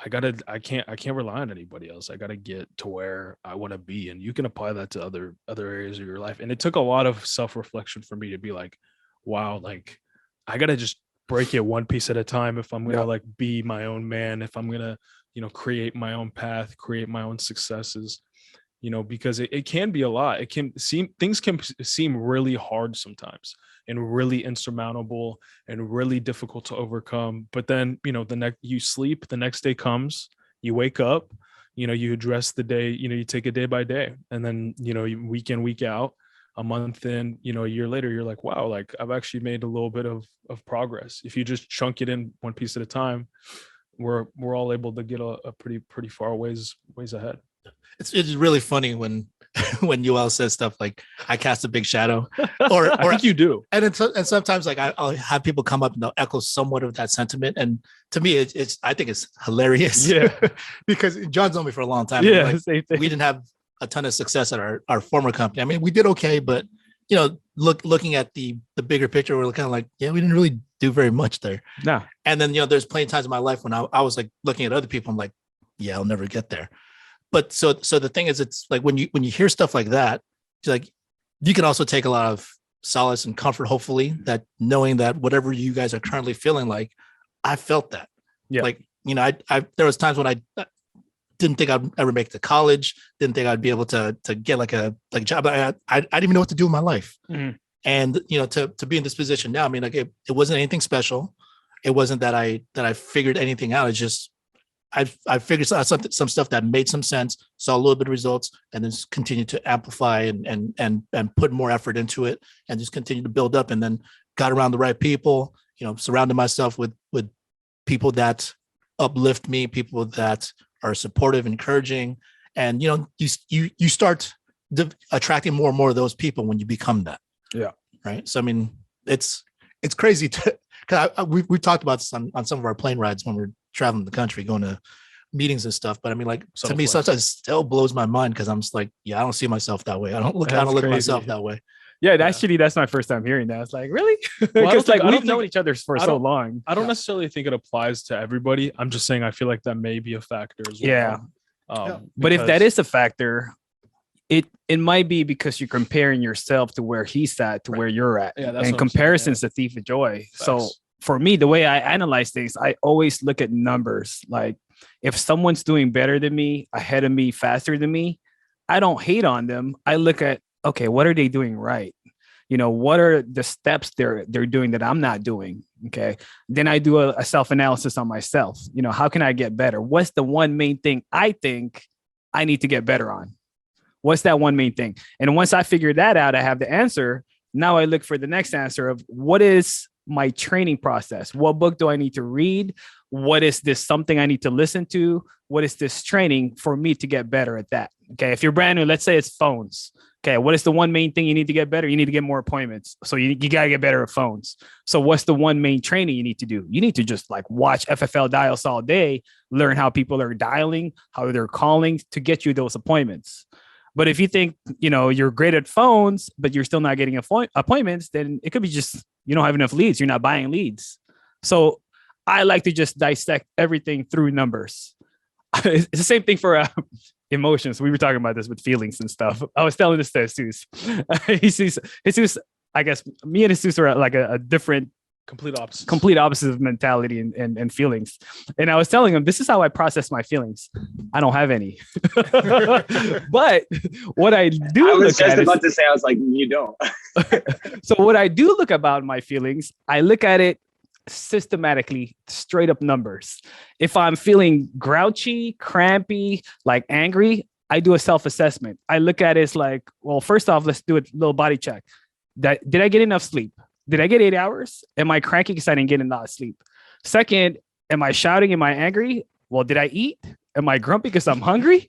I can't rely on anybody else. I gotta get to where I want to be. And you can apply that to other areas of your life. And it took a lot of self-reflection for me to be like, wow, like I gotta just break it one piece at a time if I'm gonna like be my own man, if I'm gonna, you know, create my own path, create my own successes, you know, because it can be a lot. It can seem, things can seem really hard sometimes and really insurmountable and really difficult to overcome. But then, you know, you sleep, the next day comes, you wake up, you know, you address the day, you know, you take it day by day. And then, you know, week in, week out, a month in, you know, a year later, you're like, wow, like I've actually made a little bit of progress. If you just chunk it in one piece at a time, we're all able to get a pretty far ways ahead. It's really funny when when Yoel says stuff like, "I cast a big shadow," or I think you do. and sometimes like I'll have people come up and they'll echo somewhat of that sentiment, and to me it's I think it's hilarious. Yeah. Because John's known me for a long time. Yeah. Like, Same thing. we didn't have a ton of success at our former company. I mean, we did okay, but you know, looking at the bigger picture, we're kind of like, yeah, we didn't really do very much there. No. And then, you know, there's plenty of times in my life when I was like looking at other people, I'm like, yeah, I'll never get there. But so the thing is, it's like when you hear stuff like that, it's like you can also take a lot of solace and comfort, hopefully, that knowing that whatever you guys are currently feeling like, I felt that. Yeah. Like, you know, I there was times when I didn't think I'd ever make it to college, didn't think I'd be able to get like a job. I didn't even know what to do with my life. Mm-hmm. And, you know, to be in this position now, I mean, like it wasn't anything special. It wasn't that I figured anything out. It's just, I figured out some stuff that made some sense, saw a little bit of results, and then just continued to amplify and put more effort into it, and just continue to build up, and then got around the right people, you know, surrounded myself with people that uplift me, people that are supportive, encouraging, and, you know, you start attracting more and more of those people when you become that. Yeah. Right. So, I mean, it's crazy because we've talked about this on some of our plane rides when we're traveling the country, going to meetings and stuff. But I mean, like, to me, sometimes it still blows my mind, because I'm just like, yeah, I don't see myself that way. I don't look at myself that way. Yeah, actually, that's my first time hearing that. It's like, really? Because like we've known each other for so long. I don't necessarily think it applies to everybody. I'm just saying I feel like that may be a factor as well. Yeah. But if that is a factor, it might be because you're comparing yourself to where he's at to where you're at. Yeah, that's and comparison's the thief of joy. Facts. So for me, the way I analyze things, I always look at numbers. Like if someone's doing better than me, ahead of me, faster than me, I don't hate on them. I look at, okay, what are they doing right? You know, what are the steps they're doing that I'm not doing? Okay. Then I do a self-analysis on myself. You know, how can I get better? What's the one main thing I think I need to get better on? What's that one main thing? And once I figure that out, I have the answer. Now I look for the next answer of what is my training process? What book do I need to read? What is this something I need to listen to? What is this training for me to get better at that? Okay, if you're brand new, let's say it's phones. Okay, what is the one main thing you need to get better? You need to get more appointments. So you gotta get better at phones. So what's the one main training you need to do? You need to just like watch FFL dials all day, learn how people are dialing, how they're calling to get you those appointments. But if you think, you're great at phones, but you're still not getting appointments, then it could be just you don't have enough leads. You're not buying leads. So I like to just dissect everything through numbers. It's the same thing for emotions. We were talking about this with feelings and stuff. I was telling this to Jesus. Jesus, I guess me and Jesus are like a different complete opposite of mentality and feelings. And I was telling him, this is how I process my feelings. I don't have any. But what I do, I was just about to say, I was like, you don't. So what I do look about my feelings, I look at it systematically, straight up numbers. If I'm feeling grouchy, crampy, like angry, I do a self-assessment. I look at it as like, well, first off, let's do a little body check. Did I get enough sleep? Did I get 8 hours? Am I cranky because I didn't get enough sleep? Second, am I shouting? Am I angry? Well, did I eat? Am I grumpy because I'm hungry?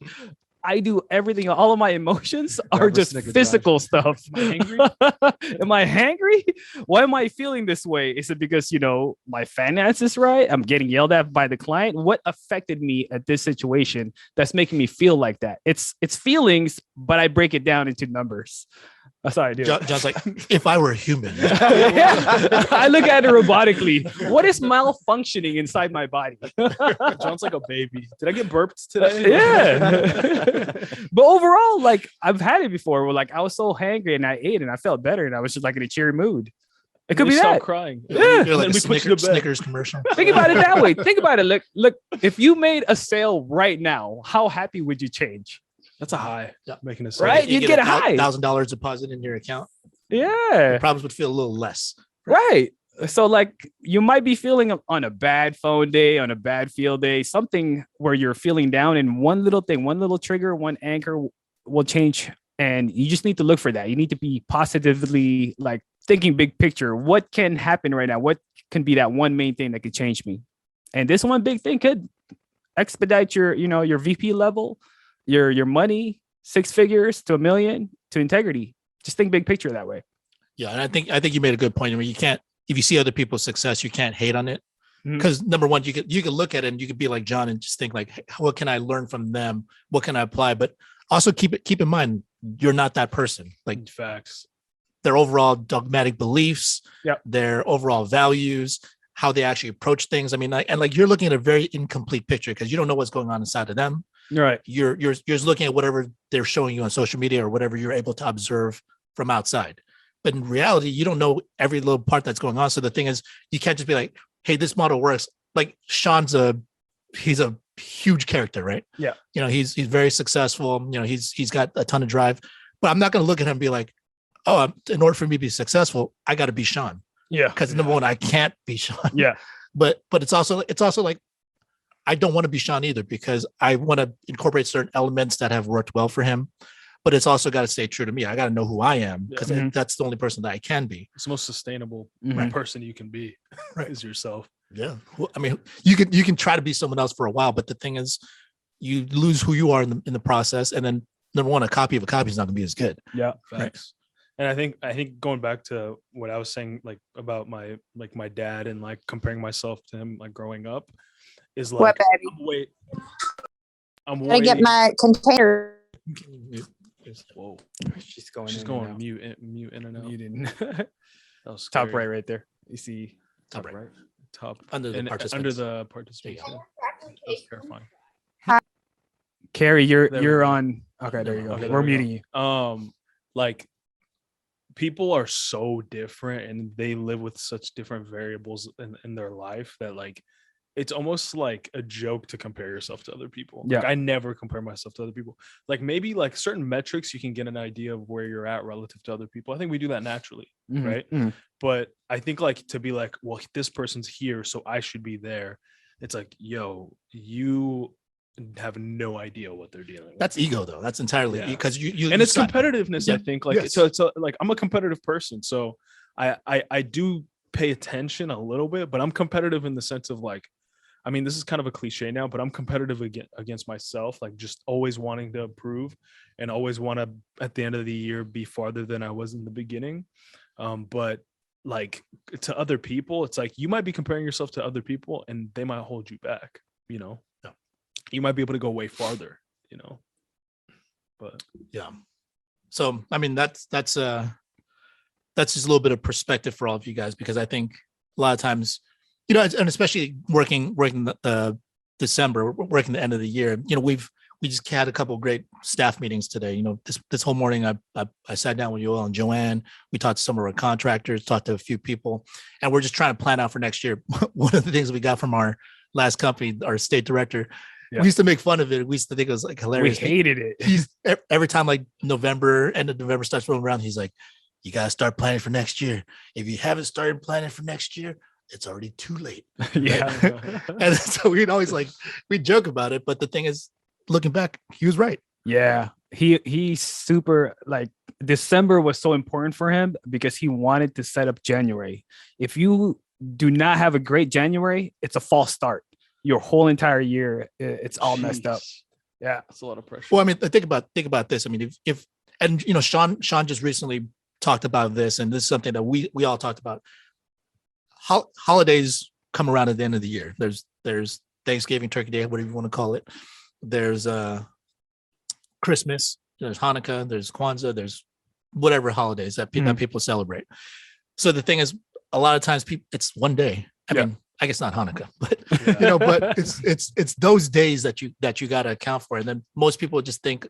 I do everything. All of my emotions are just physical stuff. Am I hangry? Why am I feeling this way? Is it because, my finances right? I'm getting yelled at by the client. What affected me at this situation that's making me feel like that? It's feelings, but I break it down into numbers. That's how I do. John's like, if I were a human. I look at it robotically. What is malfunctioning inside my body? John's like a baby. Did I get burped today? Yeah. But overall, like I've had it before where like I was so hangry and I ate and I felt better and I was just like in a cheery mood. It could be that. Crying. Yeah. You're like a we put you to bed. Snickers commercial. Think about it that way. Think about it. Look, if you made a sale right now, how happy would you change? That's a high. Yeah. Making a Right? You'd get a high. $1,000 deposit in your account. Yeah. The problems would feel a little less. Right. So like you might be feeling on a bad phone day, on a bad field day, something where you're feeling down and one little thing, one little trigger, one anchor will change. And you just need to look for that. You need to be positively like thinking big picture. What can happen right now? What can be that one main thing that could change me? And this one big thing could expedite your VP level, your money, 6 figures to $1 million to integrity. Just think big picture that way. Yeah, and I think you made a good point. I mean, you can't, if you see other people's success, you can't hate on it. Because number one, you could look at it and you could be like John and just think like, hey, what can I learn from them? What can I apply? But also keep in mind, you're not that person. Like facts, their overall dogmatic beliefs, their overall values, how they actually approach things. I mean, like you're looking at a very incomplete picture because you don't know what's going on inside of them. Right. You're just looking at whatever they're showing you on social media or whatever you're able to observe from outside. But in reality, you don't know every little part that's going on. So the thing is, you can't just be like, hey, this model works. Like Sean's he's a huge character, right? Yeah. He's very successful. He's got a ton of drive, but I'm not going to look at him and be like, oh, in order for me to be successful, I got to be Sean. Yeah. Because number one, I can't be Sean. Yeah. But it's also like, I don't want to be Sean either because I want to incorporate certain elements that have worked well for him. But it's also got to stay true to me. I got to know who I am because that's the only person that I can be. It's the most sustainable person you can be, is yourself. Yeah. Well, I mean, you can try to be someone else for a while, but the thing is, you lose who you are in the process. And then number one, a copy of a copy is not going to be as good. Yeah. Thanks. And I think going back to what I was saying, like about my dad and like comparing myself to him, like growing up, is like, what, baby? I'm gonna get my container. Whoa, she's going mute in and out. You didn't. That was Top scary. right there. You see Top right. Top Under the participants. That's terrifying. Carrie, There we you're go. on. Okay, there you go. Okay, there We're we go. muting you. Like people are so different and they live with such different variables in their life that like it's almost like a joke to compare yourself to other people. Like, Yeah. I never compare myself to other people. Like maybe like certain metrics you can get an idea of where you're at relative to other people. I think we do that naturally, right? Mhm. But I think like to be like, well, this person's here, so I should be there. It's like, yo, you have no idea what they're dealing with. That's ego though. That's entirely because you and it's start- competitiveness. Yeah. I think like Yes. so like I'm a competitive person, so I do pay attention a little bit, but I'm competitive in the sense of like I mean, this is kind of a cliche now, but I'm competitive against myself, like just always wanting to improve and always want to, at the end of the year, be farther than I was in the beginning. But like to other people, it's like you might be comparing yourself to other people and they might hold you back, you know? Yeah. You might be able to go way farther, you know? But Yeah. So, I mean, that's just a little bit of perspective for all of you guys, because I think a lot of times, you know, and especially working the December, working the end of the year, you know, we just had a couple of great staff meetings today. You know, this whole morning, I sat down with Yoel and Joanne. We talked to some of our contractors, talked to a few people, and we're just trying to plan out for next year. One of the things we got from our last company, our state director, we used to make fun of it. We used to think it was like hilarious. We hated it. He's every time like end of November starts rolling around, he's like, "You gotta start planning for next year. If you haven't started planning for next year, it's already too late." Yeah. And so we'd always we joke about it, but the thing is, looking back, he was right. Yeah. He's super, like, December was so important for him because he wanted to set up January. If you do not have a great January, it's a false start. Your whole entire year, it's all messed up. Yeah. that's a lot of pressure. Well, I mean, think about this. I mean, if and you know, Sean just recently talked about this, and this is something that we all talked about. Holidays come around at the end of the year. There's Thanksgiving, Turkey Day, whatever you want to call it. There's Christmas, there's Hanukkah, there's Kwanzaa, there's whatever holidays that people celebrate. So the thing is, a lot of times it's one day. I mean, I guess not Hanukkah, but you know, but it's those days that you got to account for. And then most people just think,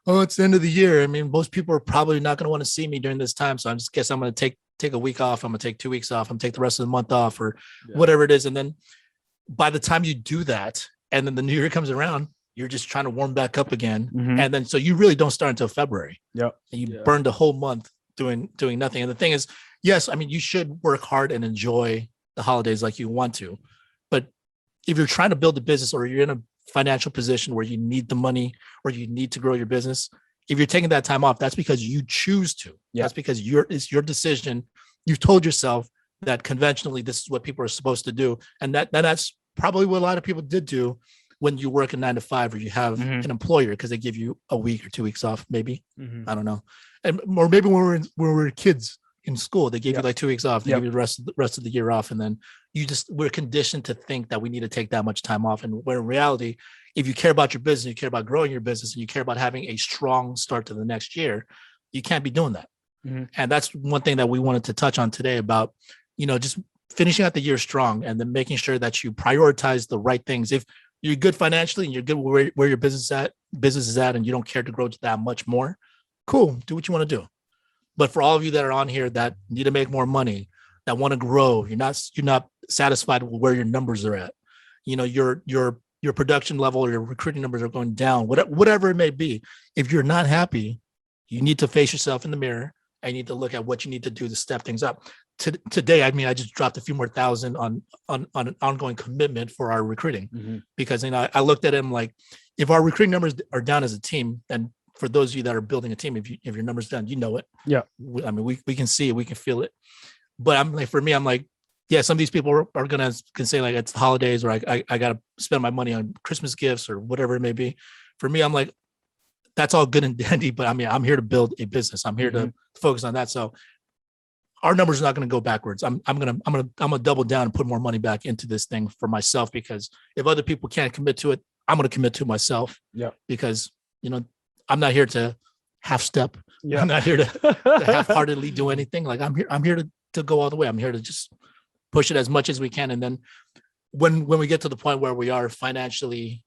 oh, it's the end of the year. I mean, most people are probably not going to want to see me during this time. So I just guess I'm going to take a week off. I'm going to take 2 weeks off. I'm going to take the rest of the month off or whatever it is. And then by the time you do that, and then the new year comes around, you're just trying to warm back up again. Mhm. And then, so you really don't start until February. Yeah. And you burn the whole month doing nothing. And the thing is, yes, I mean, you should work hard and enjoy the holidays like you want to, but if you're trying to build a business or you're in a financial position where you need the money or you need to grow your business, if you're taking that time off, that's because you choose to. That's because it's your decision. You've told yourself that conventionally this is what people are supposed to do, and that's probably what a lot of people did do when you work a 9 to 5 or you have an employer, because they give you a week or 2 weeks off, maybe. I don't know, or maybe when we were kids in school, they gave you like 2 weeks off. They give you the rest of the year off, and then we're conditioned to think that we need to take that much time off. And where in reality, if you care about your business, you care about growing your business, and you care about having a strong start to the next year, you can't be doing that. And that's one thing that we wanted to touch on today about, you know, just finishing out the year strong and then making sure that you prioritize the right things. If you're good financially and you're good where your business is at, and you don't care to grow that much more, cool, do what you want to do. But for all of you that are on here that need to make more money, that want to grow, you're not satisfied with where your numbers are at. You know, your production level or your recruiting numbers are going down, whatever it may be. If you're not happy, you need to face yourself in the mirror and you need to look at what you need to do to step things up. Today, I mean, I just dropped a few more thousand on an ongoing commitment for our recruiting, because, you know, I looked at it, like, if our recruiting numbers are down as a team, and for those of you that are building a team, if your numbers down, you know it. Yeah. I mean, we can see it, we can feel it. But I'm like, for me, I'm like, yeah, some of these people are can say like it's the holidays, or I got to spend my money on Christmas gifts or whatever it may be. For me, I'm like, that's all good and dandy, but I mean, I'm here to build a business. I'm here to focus on that. So our numbers are not going to go backwards. I'm gonna double down and put more money back into this thing for myself, because if other people can't commit to it, I'm going to commit to myself. Yeah. Because, you know, I'm not here to half step. Yeah. I'm not here to half-heartedly do anything. Like I'm here to go all the way. I'm here to just push it as much as we can. And then when we get to the point where we are financially,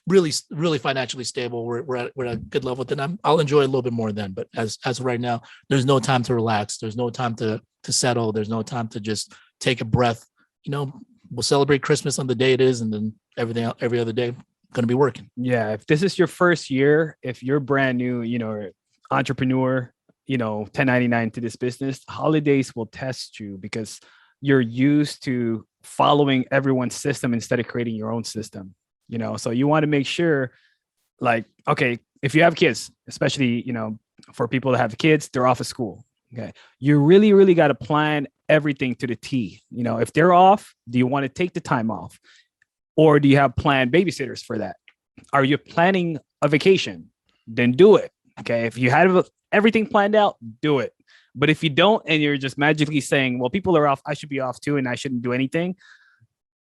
really financially stable, we're at a good level, then I'll enjoy a little bit more then. But as of right now, there's no time to relax. There's no time to settle. There's no time to just take a breath. You know, we'll celebrate Christmas on the day it is, and then every other day going to be working. Yeah. If this is your first year, if you're brand new, you know, entrepreneur, you know, 1099 to this business, holidays will test you because you're used to following everyone's system instead of creating your own system, you know? So you want to make sure, like, okay, if you have kids, especially, you know, for people that have kids, they're off of school. Okay. You really, really got to plan everything to the T. You know, if they're off, do you want to take the time off? Or do you have planned babysitters for that? Are you planning a vacation? Then do it. Okay. If you have everything planned out, do it. But if you don't, and you're just magically saying, well, people are off, I should be off too, and I shouldn't do anything,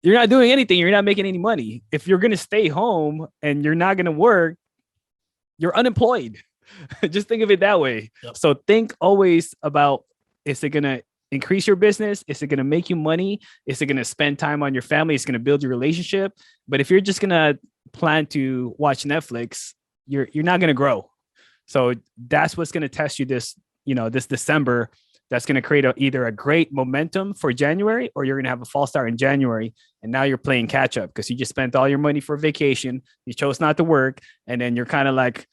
you're not doing anything. You're not making any money. If you're going to stay home and you're not going to work, you're unemployed. Just think of it that way. Yep. So think always about, is it going to increase your business? Is it going to make you money? Is it going to spend time on your family? It's going to build your relationship. But if you're just going to plan to watch Netflix, you're not going to grow. So that's what's going to test you this December. That's going to create either a great momentum for January, or you're going to have a false start in January. And now you're playing catch up because you just spent all your money for vacation. You chose not to work. And then you're kind of like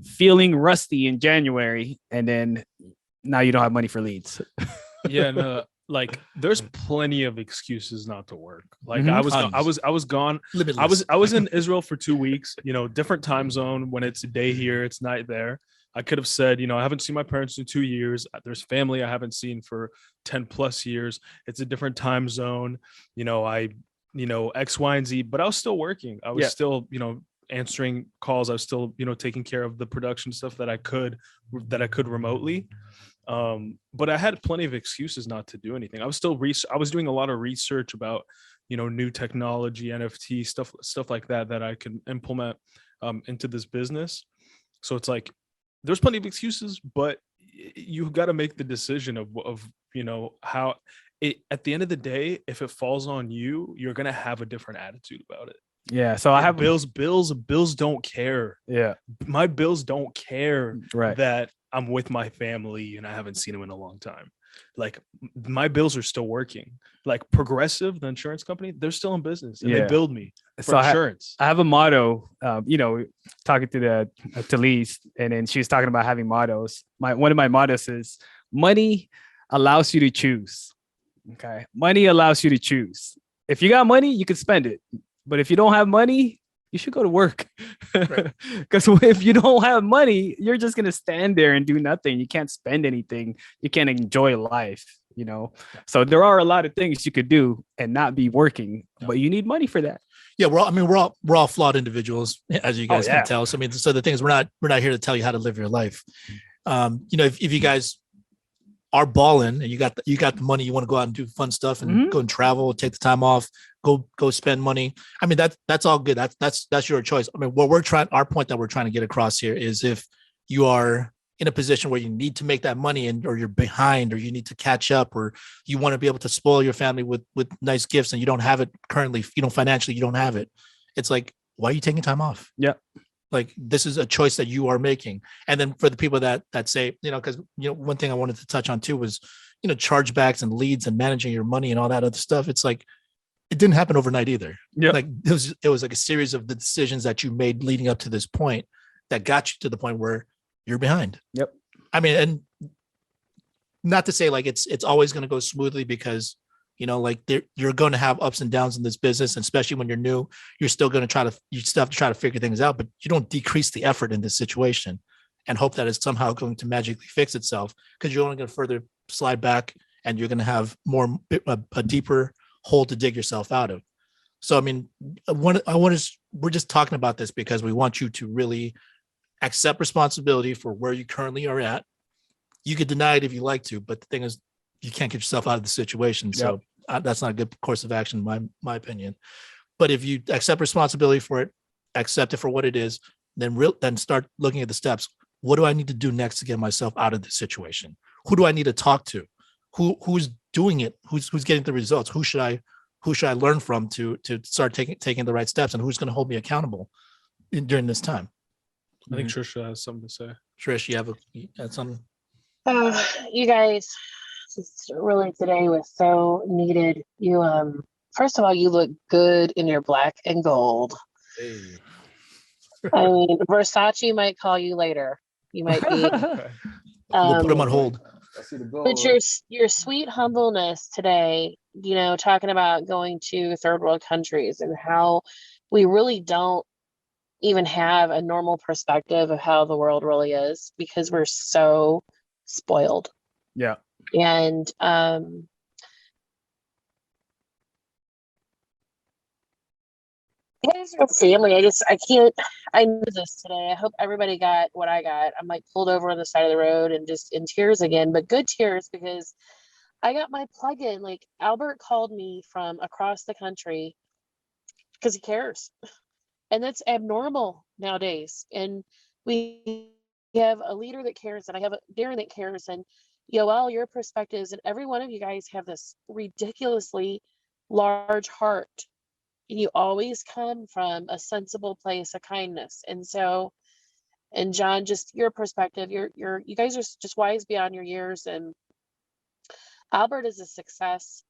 feeling rusty in January. And then now you don't have money for leads. Yeah. No, like there's plenty of excuses not to work. Like Mhm. I was gone. Limitless. I was in Israel for 2 weeks, different time zone. When it's a day here, it's night there. I could have said, I haven't seen my parents in 2 years. There's family I haven't seen for 10 plus years. It's a different time zone. X, Y, and Z, but I was still working. I was still, answering calls. I was still, taking care of the production stuff that I could remotely. But I had plenty of excuses not to do anything. I was still I was doing a lot of research about, new technology, NFT stuff like that I can implement into this business. So it's like, there's plenty of excuses, but you've got to make the decision of how it, at the end of the day, if it falls on you, you're going to have a different attitude about it. Yeah. So I have bills don't care. Yeah. My bills don't care Right. that I'm with my family and I haven't seen them in a long time. Like my bills are still working. Like Progressive, the insurance company, they're still in business and they billed me for insurance. I have a motto, talking to Lise, and then she was talking about having mottos. One of my mottos is money allows you to choose. Okay. Money allows you to choose. If you got money, you can spend it. But if you don't have money, you should go to work. Because if you don't have money, you're just going to stand there and do nothing. You can't spend anything. You can't enjoy life, So there are a lot of things you could do and not be working, but you need money for that. Yeah, we're all flawed individuals, as you guys can tell. So so the thing is, we're not here to tell you how to live your life. If you guys are balling and you got the money, you want to go out and do fun stuff and go and travel, take the time off, go spend money. I mean, that's all good. That's your choice. I mean, our point that we're trying to get across here is, if you are in a position where you need to make that money or you're behind, or you need to catch up, or you want to be able to spoil your family with nice gifts and you don't have it currently, financially, you don't have it. It's like, why are you taking time off? Yeah. Like, this is a choice that you are making. And then for the people that say, because, one thing I wanted to touch on too was, chargebacks and leads and managing your money and all that other stuff. It's like, it didn't happen overnight either. Yeah. Like it was like a series of the decisions that you made leading up to this point that got you to the point where you're behind. Yep. I mean, and not to say like it's always going to go smoothly, because, you're going to have ups and downs in this business, and especially when you're new, you still have to try to figure things out, but you don't decrease the effort in this situation and hope that it's somehow going to magically fix itself, because you're only going to further slide back and you're going to have a deeper hole to dig yourself out of. So, I mean, we're just talking about this because we want you to really accept responsibility for where you currently are at. You could deny it if you like to, but the thing is, you can't get yourself out of the situation. So that's not a good course of action, in my opinion. But if you accept responsibility for it, accept it for what it is, then start looking at the steps. What do I need to do next to get myself out of this situation? Who do I need to talk to? Who's doing it? Who's getting the results? Who should I learn from to start taking the right steps? And who's going to hold me accountable during this time? I think Trisha has something to say. Trish, you had something? You guys, really today was so needed. You first of all, you look good in your black and gold. Hey. I mean, Versace might call you later. You might be We'll put them on hold. But your sweet humbleness today, talking about going to third world countries and how we really don't even have a normal perspective of how the world really is, because we're so spoiled. Yeah. And You guys are family. I can't, I knew this today. I hope everybody got what I got. I'm like pulled over on the side of the road and just in tears again, but good tears because I got my plug-in. Like Albert called me from across the country because he cares. And that's abnormal nowadays. And we have a leader that cares, and I have a Darren that cares, and Yoel, your perspectives, and every one of you guys have this ridiculously large heart. And you always come from a sensible place of kindness. And so, and John, just your perspective, you guys are just wise beyond your years. And Albert is a success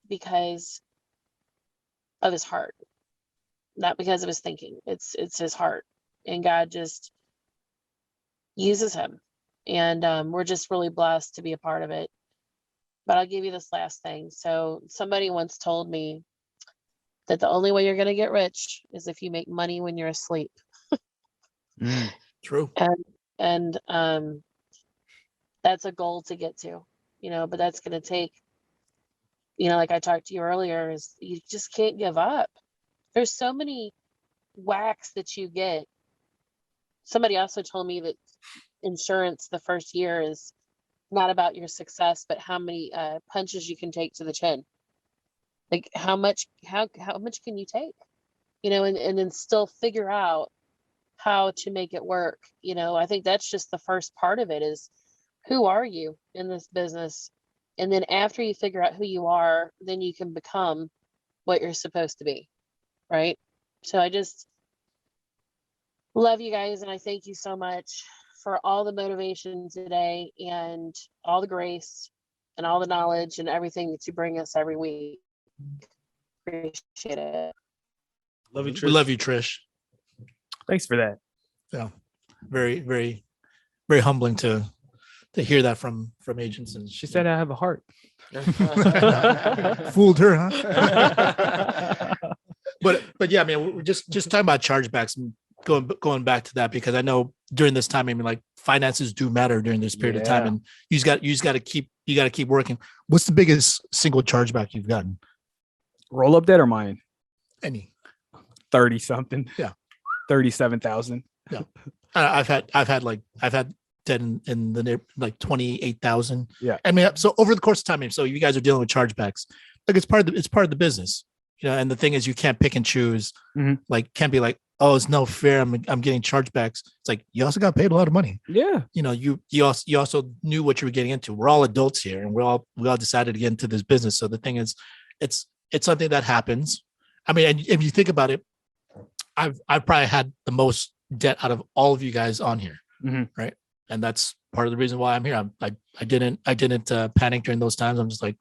because of his heart, not because of his thinking. It's his heart, and God just uses him, and we're just really blessed to be a part of it. But I'll give you this last thing. So somebody once told me that the only way you're going to get rich is if you make money when you're asleep. True. And that's a goal to get to, but that's going to take, like I talked to you earlier, is you just can't give up. There's so many whacks that you get. Somebody also told me that insurance the first year is not about your success, but how many punches you can take to the chin. Like how much can you take, and then still figure out how to make it work. I think that's just the first part of it is, who are you in this business? And then after you figure out who you are, then you can become what you're supposed to be. Right. So I just love you guys. And I thank you so much for all the motivation today and all the grace and all the knowledge and everything that you bring us every week. Appreciate it. Love you, Trish. We love you, Trish. Thanks for that. Yeah. Very, very, very humbling to hear that from agents. And She said I have a heart. Fooled her, huh? But yeah, I mean, we're just talking about chargebacks and going back to that, because I know during this time, I mean, like finances do matter during this period of time, and you just got to keep working. What's the biggest single chargeback you've gotten? Roll up debt or mine? Any 30 something. Yeah. 37,000. Yeah. I've had debt in the like 28,000. Yeah. I mean, so over the course of time, so you guys are dealing with chargebacks. Like it's part of the business, and the thing is you can't pick and choose. Mm-hmm. Like can't be like, oh, it's no fair. I'm getting chargebacks. It's like, you also got paid a lot of money. Yeah. You also knew what you were getting into. We're all adults here, and we all decided to get into this business. So the thing is, it's something that happens. I mean, and if you think about it, I've probably had the most debt out of all of you guys on here. Mm-hmm. Right. And that's part of the reason why I'm here. I didn't panic during those times. I'm just like,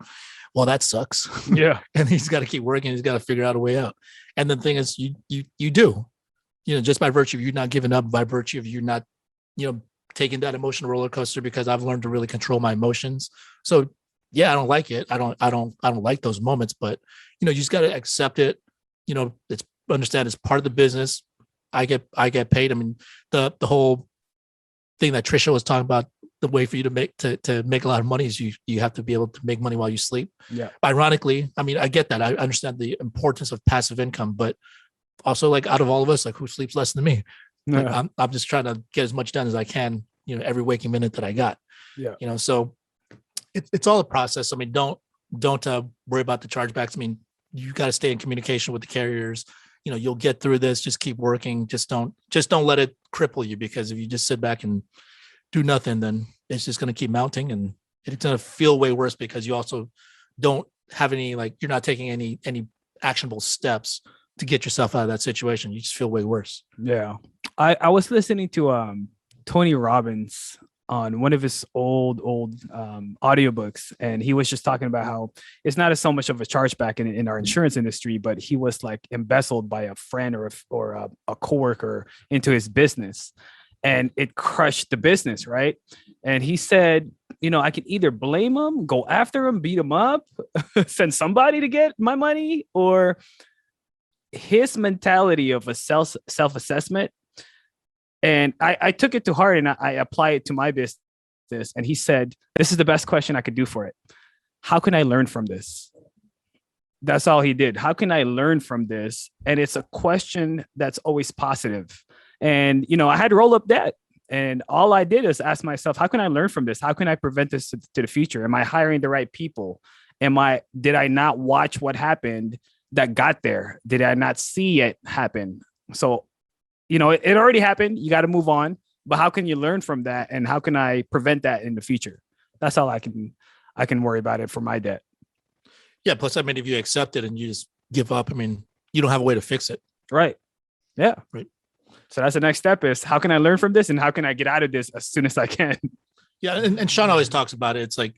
well, that sucks. Yeah. And he's got to keep working. He's got to figure out a way out. And the thing is, you do, just by virtue of you not giving up, by virtue of you not, taking that emotional roller coaster, because I've learned to really control my emotions. So yeah, I don't like it. I don't like those moments, but you just got to accept it. It's understand it's part of the business. I get paid. I mean, the whole thing that Trisha was talking about, the way for you to make a lot of money is you have to be able to make money while you sleep. Yeah. Ironically, I mean, I get that. I understand the importance of passive income, but also, like, out of all of us, like, who sleeps less than me? Like, Yeah. I'm just trying to get as much done as I can, every waking minute that I got. Yeah. So it's all a process. I mean, don't worry about the chargebacks. I mean, you got to stay in communication with the carriers. You'll get through this. Just keep working. Just don't let it cripple you, because if you just sit back and do nothing, then it's just going to keep mounting, and it's going to feel way worse, because you also don't have any, like, you're not taking any actionable steps to get yourself out of that situation. You just feel way worse. Yeah. I was listening to Tony Robbins on one of his old audiobooks, and he was just talking about how it's not as so much of a chargeback in our insurance industry, but he was like embezzled by a friend or a coworker into his business, and it crushed the business, right? And he said, I can either blame him, go after him, beat him up, send somebody to get my money, or his mentality of a self-assessment. And I took it to heart, and I apply it to my business. And he said, this is the best question I could do for it. How can I learn from this? That's all he did. How can I learn from this? And it's a question that's always positive. And, I had roll up debt. And all I did is ask myself, how can I learn from this? How can I prevent this to the future? Am I hiring the right people? Did I not watch what happened that got there? Did I not see it happen? So, it already happened. You got to move on. But how can you learn from that? And how can I prevent that in the future? That's all I can worry about it for my debt. Yeah. Plus, I mean, if you accept it and you just give up, I mean, you don't have a way to fix it. Right. Yeah. Right. So that's the next step is how can I learn from this and how can I get out of this as soon as I can? Yeah. And Sean always talks about it. It's like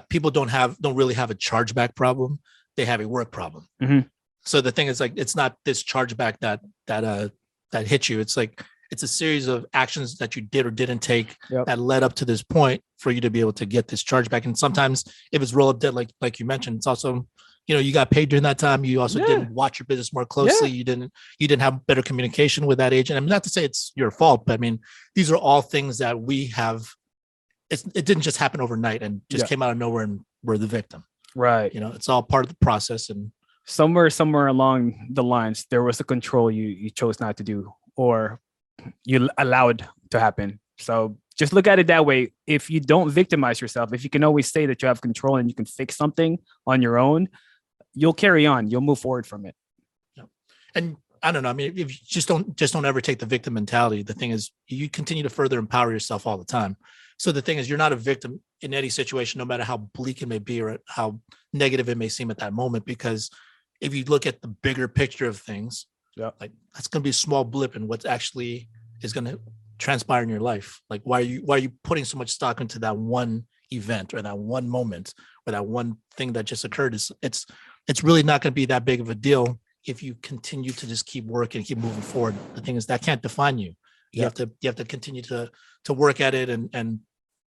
people don't really have a chargeback problem. They have a work problem. Mm-hmm. So the thing is, like, it's not this chargeback that hits you. It's like, it's a series of actions that you did or didn't take that led up to this point for you to be able to get this chargeback. And sometimes if it's roll up debt, like you mentioned, it's also, you got paid during that time. You also didn't watch your business more closely. Yeah. You didn't have better communication with that agent. I mean, not to say it's your fault, but I mean, these are all things that we have. It didn't just happen overnight and just came out of nowhere and we're the victim. Right. It's all part of the process. And somewhere along the lines, there was a control you chose not to do or you allowed to happen. So just look at it that way. If you don't victimize yourself, if you can always say that you have control and you can fix something on your own, you'll carry on. You'll move forward from it. Yeah. And I don't know. I mean, if you just don't ever take the victim mentality, the thing is you continue to further empower yourself all the time. So the thing is, you're not a victim in any situation, no matter how bleak it may be or how negative it may seem at that moment, because if you look at the bigger picture of things, like that's going to be a small blip in what actually is going to transpire in your life. Like, why are you putting so much stock into that one event or that one moment or that one thing that just occurred? It's really not going to be that big of a deal if you continue to just keep working, keep moving forward. The thing is that can't define you. You have to continue to work at it and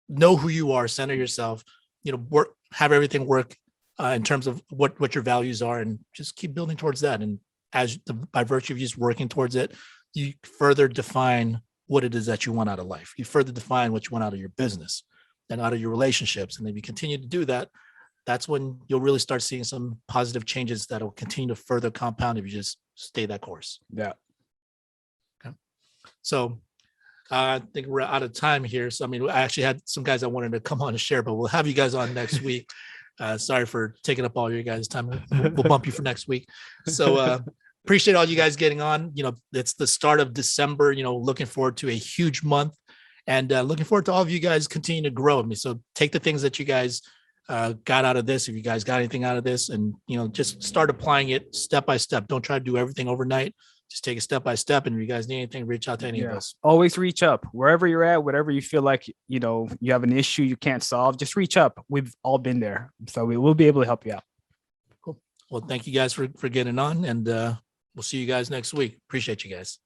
know who you are, center yourself, work, have everything work in terms of what your values are, and just keep building towards that. And by virtue of just working towards it, you further define what it is that you want out of life. You further define what you want out of your business and out of your relationships. And if you continue to do that, that's when you'll really start seeing some positive changes that will continue to further compound if you just stay that course. Yeah. Okay. So I think we're out of time here. So, I mean, I actually had some guys that wanted to come on and share, but we'll have you guys on next week. Sorry for taking up all your guys' time. We'll bump you for next week. So appreciate all you guys getting on. It's the start of December, looking forward to a huge month and looking forward to all of you guys continue to grow. I mean, so take the things that you guys got out of this, if you guys got anything out of this, and, just start applying it step by step. Don't try to do everything overnight. Just take it step by step. And if you guys need anything, reach out to any of us. Always reach up wherever you're at, whatever you feel like, you have an issue you can't solve, just reach up. We've all been there. So we will be able to help you out. Cool. Well, thank you guys for getting on, and we'll see you guys next week. Appreciate you guys.